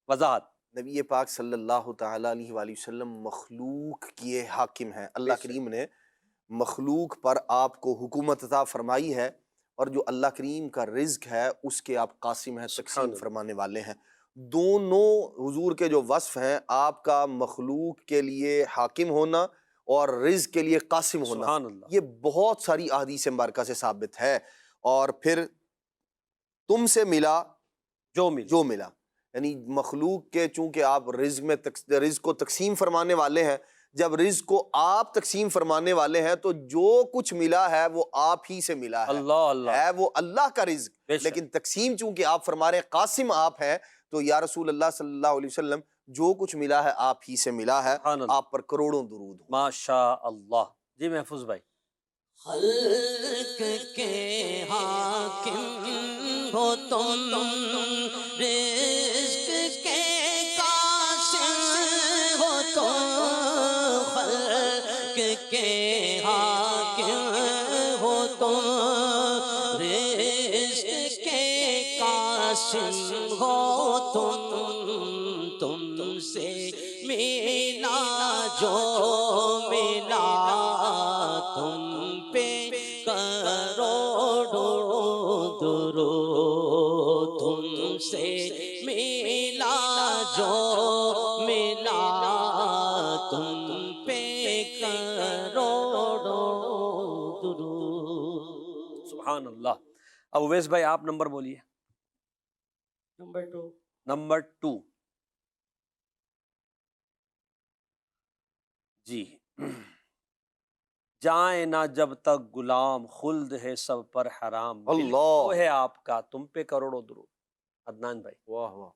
وضاحت۔ نبی پاک صلی اللہ تعالیٰ علیہ وآلہ وسلم مخلوق کیے حاکم ہیں، اللہ کریم نے مخلوق پر آپ کو حکومت عطا فرمائی ہے، اور جو اللہ کریم کا رزق ہے اس کے آپ قاسم ہیں، تقسیم فرمانے والے ہیں۔ دونوں حضور کے جو وصف ہیں، آپ کا مخلوق کے لیے حاکم ہونا اور رزق کے لیے قاسم ہونا، سبحان اللہ، یہ بہت ساری احادیث مبارکہ سے ثابت ہے۔ اور پھر تم سے ملا جو ملا، یعنی مخلوق کے چونکہ آپ رزق کو تقسیم فرمانے والے ہیں، جب رزق کو آپ تقسیم فرمانے والے ہیں تو جو کچھ ملا ہے وہ آپ ہی سے ملا ہے، اللہ اللہ، ہے وہ اللہ کا رزق، بے شک۔ لیکن تقسیم چونکہ آپ فرما رہے ہیں، قاسم آپ ہیں، تو یا رسول اللہ صلی اللہ علیہ وسلم جو کچھ ملا ہے آپ ہی سے ملا ہے، سبحان اللہ، آپ پر کروڑوں درود ہوں۔ ماشاء اللہ۔ جی محفوظ بھائی۔ خلق کے حاکم ہو تم، رزق کے قاسم ہو تم، خلق کے حاکم ہو تم، رزق کے قاسم ہو تم سے ملا جو ملا، تم پہ کروڑوں درود، تم سے ملا جو ملا، تم پہ کروڑوں درود۔ سبحان اللہ۔ اب اویس بھائی آپ نمبر بولیے۔ نمبر 2۔ نمبر 2 جی۔ جائیں نہ جب تک غلام، خلد ہے سب پر حرام، ملک اللہ، تو ہے آپ کا، تم پہ کروڑوں درود۔ عدنان بھائی۔ واہ واہ۔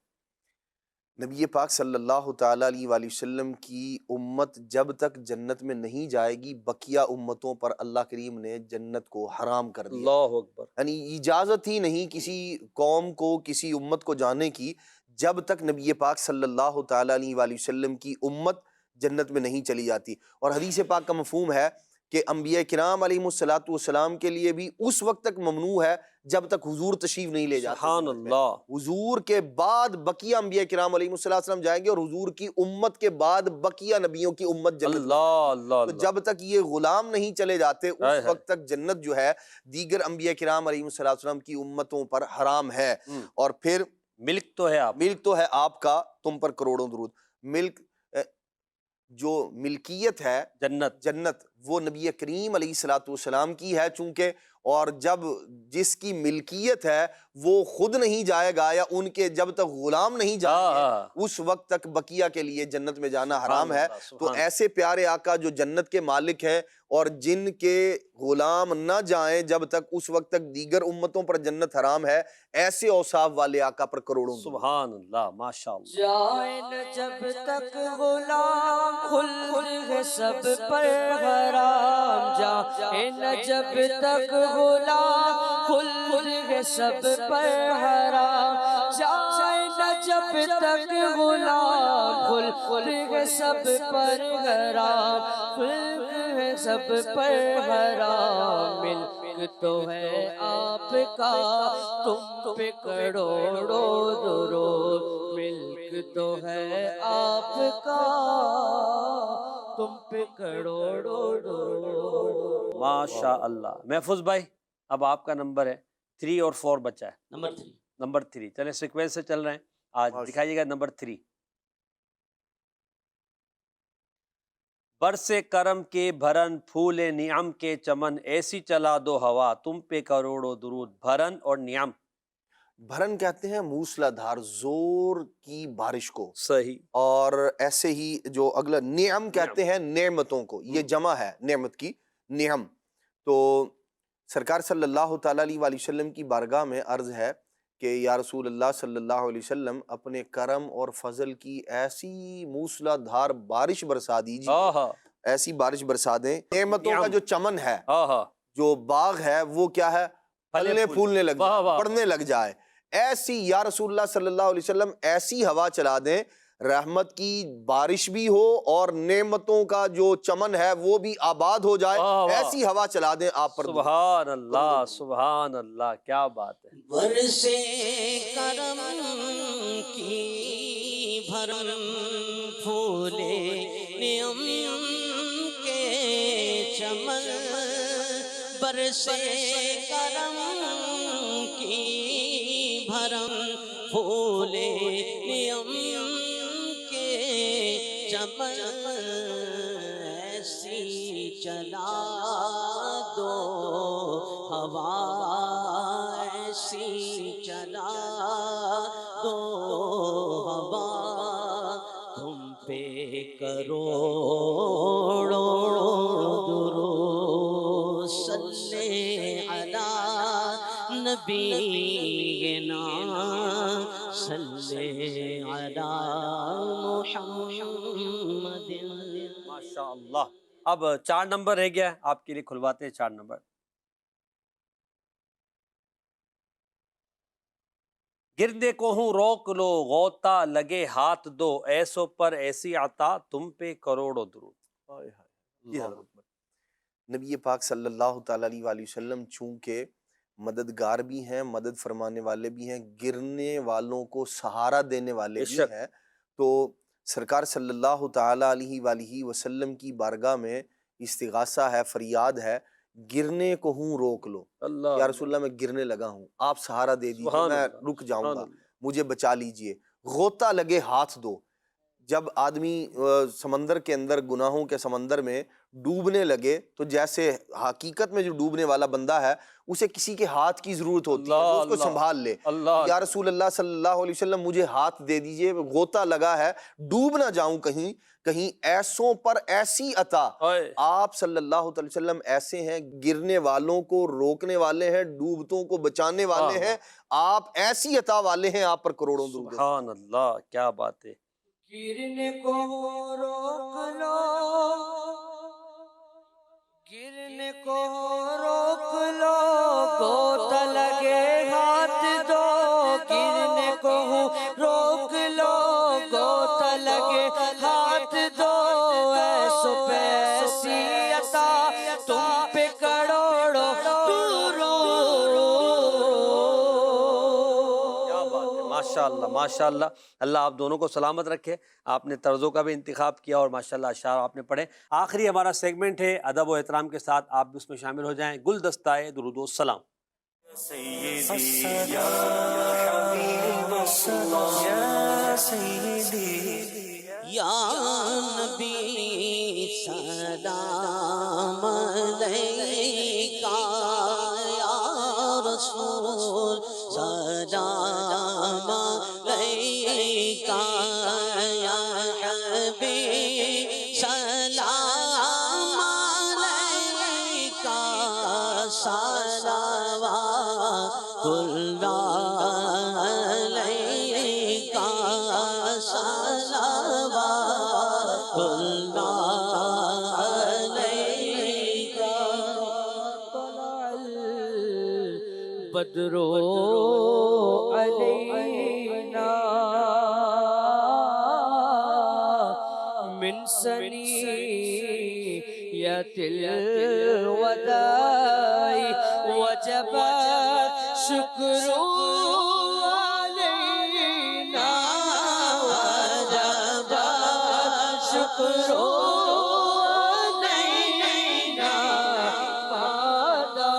نبی پاک صلی اللہ تعالیٰ علیہ وآلہ وسلم کی امت جب تک جنت میں نہیں جائے گی، بقیہ امتوں پر اللہ کریم نے جنت کو حرام کر دیا۔ اللہ اکبر۔ یعنی اجازت ہی نہیں کسی قوم کو، کسی امت کو جانے کی، جب تک نبی پاک صلی اللہ تعالیٰ علیہ وآلہ وسلم کی امت جنت میں نہیں چلی جاتی۔ اور حدیث پاک کا مفہوم ہے کہ انبیاء کرام علیہ الصلوۃ والسلام کے لیے بھی اس وقت تک ممنوع ہے جب تک حضور تشریف نہیں لے جاتے۔ سبحان اللہ۔ حضور کے بعد بقیہ انبیاء کرام علیہ السلام جائیں گے، اور حضور کی امت کے بعد بقیہ نبیوں کی امت جنت میں۔ اللہ اللہ تو اللہ۔ جب تک یہ غلام نہیں چلے جاتے اس وقت تک جنت جو ہے دیگر انبیاء کرام علیہ السلام کی امتوں پر حرام ہے۔ اور پھر ملک تو ہے آپ، ملک تو ہے آپ کا، تم پر کروڑوں درود۔ ملک جو ملکیت ہے جنت وہ نبی کریم علیہ الصلوۃ والسلام کی ہے چونکہ، اور جب جس کی ملکیت ہے وہ خود نہیں جائے گا یا ان کے جب تک غلام نہیں جائیں گے اس وقت تک بقیہ کے لیے جنت میں جانا حرام ہے۔ تو ایسے پیارے آقا جو جنت کے مالک ہیں اور جن کے غلام نہ جائیں جب تک اس وقت تک دیگر امتوں پر جنت حرام ہے، ایسے اوصاف والے آقا پر کروڑوں درود۔ سبحان اللہ، ماشاء اللہ۔ جائیں نہ جب تک غلام، خلد ہے سب پر حرام، جائیں نہ جب تک غلام، خلد ہے سب پر حرام، جائیں نہ جب تک غلام، خلد ہے سب پر حرام، خلد ہے سب پر حرام، ملک تو ہے آپ کا، تم پہ کروڑوں درود، ملک تو ہے آپ کا، تم پہ کروڑوں درود۔ ماشاء اللہ۔ محفوظ بھائی اب آپ کا نمبر ہے 3 اور 4 بچا ہے۔ نمبر 3۔ نمبر 3 چلیں سیکوینس سے چل رہے ہیں، آج دکھائیے گا نمبر 3۔ برسے کرم کے بھرن، پھول نعم کے چمن، ایسی چلا دو ہوا، تم پہ کروڑوں درود۔ بھرن اور نعم، بھرن کہتے ہیں موسلا دھار زور کی بارش کو، صحیح، اور ایسے ہی جو اگلا نعم کہتے ہیں نعمتوں کو، یہ جمع ہے نعمت کی، نعم۔ تو سرکار صلی اللہ تعالیٰ علیہ وآلہ وسلم کی بارگاہ میں عرض ہے کہ یا رسول اللہ صلی اللہ علیہ وسلم اپنے کرم اور فضل کی ایسی موسلا دھار بارش برسا دیجیے، ایسی بارش برسا دیں، نعمتوں کا جو چمن ہے، جو باغ ہے وہ کیا ہے، پھلنے پھولنے لگ جائے، پڑنے لگ جائے، ایسی یا رسول اللہ صلی اللہ علیہ وسلم ایسی ہوا چلا دیں رحمت کی بارش بھی ہو اور نعمتوں کا جو چمن ہے وہ بھی آباد ہو جائے، ایسی ہوا چلا دیں آپ پر۔ سبحان اللہ، سبحان اللہ، کیا بات ہے۔ برسے کرم کی بھرم پھولے نعم کے چمن، برسے کرم کی بھرم پھولے نعم کے چمن، ایسی چلا دو ہوا، ایسی چلا دو ہوا، تم پہ کروڑوں درود، صلی علی نبینا، صلی علی محمد۔ ماشاء اللہ۔ اب 4 نمبر رہ گیا ہے، آپ کے لیے کھلواتے ہیں 4 نمبر۔ گرنے کو ہوں روک لو، غوطہ لگے ہاتھ دو، ایسوں پر ایسی عطا، تم پہ کروڑوں درود۔ جی حضرت نبی پاک صلی اللہ تعالیٰ علیہ وآلہ وسلم چونکہ مددگار بھی ہیں، مدد فرمانے والے بھی ہیں، گرنے والوں کو سہارا دینے والے بھی ہیں، تو سرکار صلی اللہ تعالیٰ علیہ وآلہ وسلم کی بارگاہ میں استغاثہ ہے، فریاد ہے، گرنے کو ہوں روک لو، یا رسول اللہ میں گرنے لگا ہوں، آپ سہارا دے دیجئے، میں رک جاؤں گا، مجھے بچا لیجئے۔ غوطہ لگے ہاتھ دو، جب آدمی سمندر کے اندر گناہوں کے سمندر میں ڈوبنے لگے تو جیسے حقیقت میں جو ڈوبنے والا بندہ ہے اسے کسی کے ہاتھ کی ضرورت ہوتی ہے، اس کو سنبھال لے۔ یا رسول اللہ صلی اللہ علیہ وسلم مجھے ہاتھ دے دیجئے، غوطہ لگا ہے، ڈوب نہ جاؤں کہیں، کہیں ایسوں پر ایسی عطا۔ آپ صلی اللہ علیہ وسلم ایسے ہیں، گرنے والوں کو روکنے والے ہیں، ڈوبتوں کو بچانے والے ہیں، آپ ایسی عطا والے ہیں، آپ پر کروڑوں درود۔ سبحان اللہ، کیا بات ہے۔ گرنے کو روک لو، گرنے کو روک لو، غوطہ لگے ہاتھ دو، گرنے کو روک لو، غوطہ لگے ہاتھ دو، ایسو پیسی عطا، تم پہ کروڑوں درود۔ ماشاءاللہ ماشاءاللہ، اللہ آپ دونوں کو سلامت رکھے۔ آپ نے طرزوں کا بھی انتخاب کیا اور ماشاءاللہ اشعار آپ نے پڑھے۔ آخری ہمارا سیگمنٹ ہے ادب و احترام کے ساتھ، آپ بھی اس میں شامل ہو جائیں۔ گلدستہ درود و سلام۔ سیدی یا حبیب اللہ، یا سیدی یا نبی سلام علیکہ، یا رسول سلام علیکہ، یا حبیب سلام علیکہ، صلوات اللہ علیکہ، صلوات اللہ علیکہ، طلع البدر علینا من ثنیۃ الوداع، وجب شکر علینا، وجب شکر علینا، فادا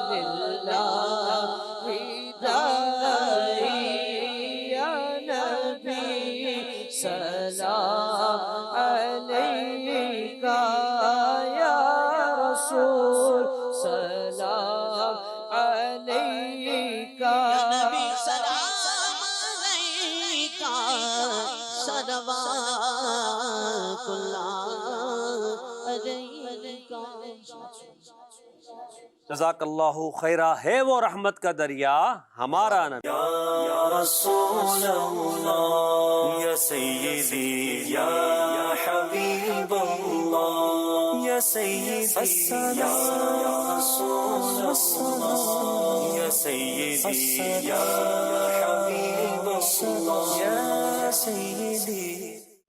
للہ داعی، یا نبی سلام علیکہ، یا رسول سلام علیکہ، یا نبی سلام علیکہ، صلوات اللہ علیکہ۔ جزاک اللہ خیرہ۔ ہے وہ رحمت کا دریا ہمارا نبی، یا رسول اللہ، یا سیدی یا حبیب اللہ، یا سیدی یا رسول الله يا سيدي يا حبيب الله يا سيدي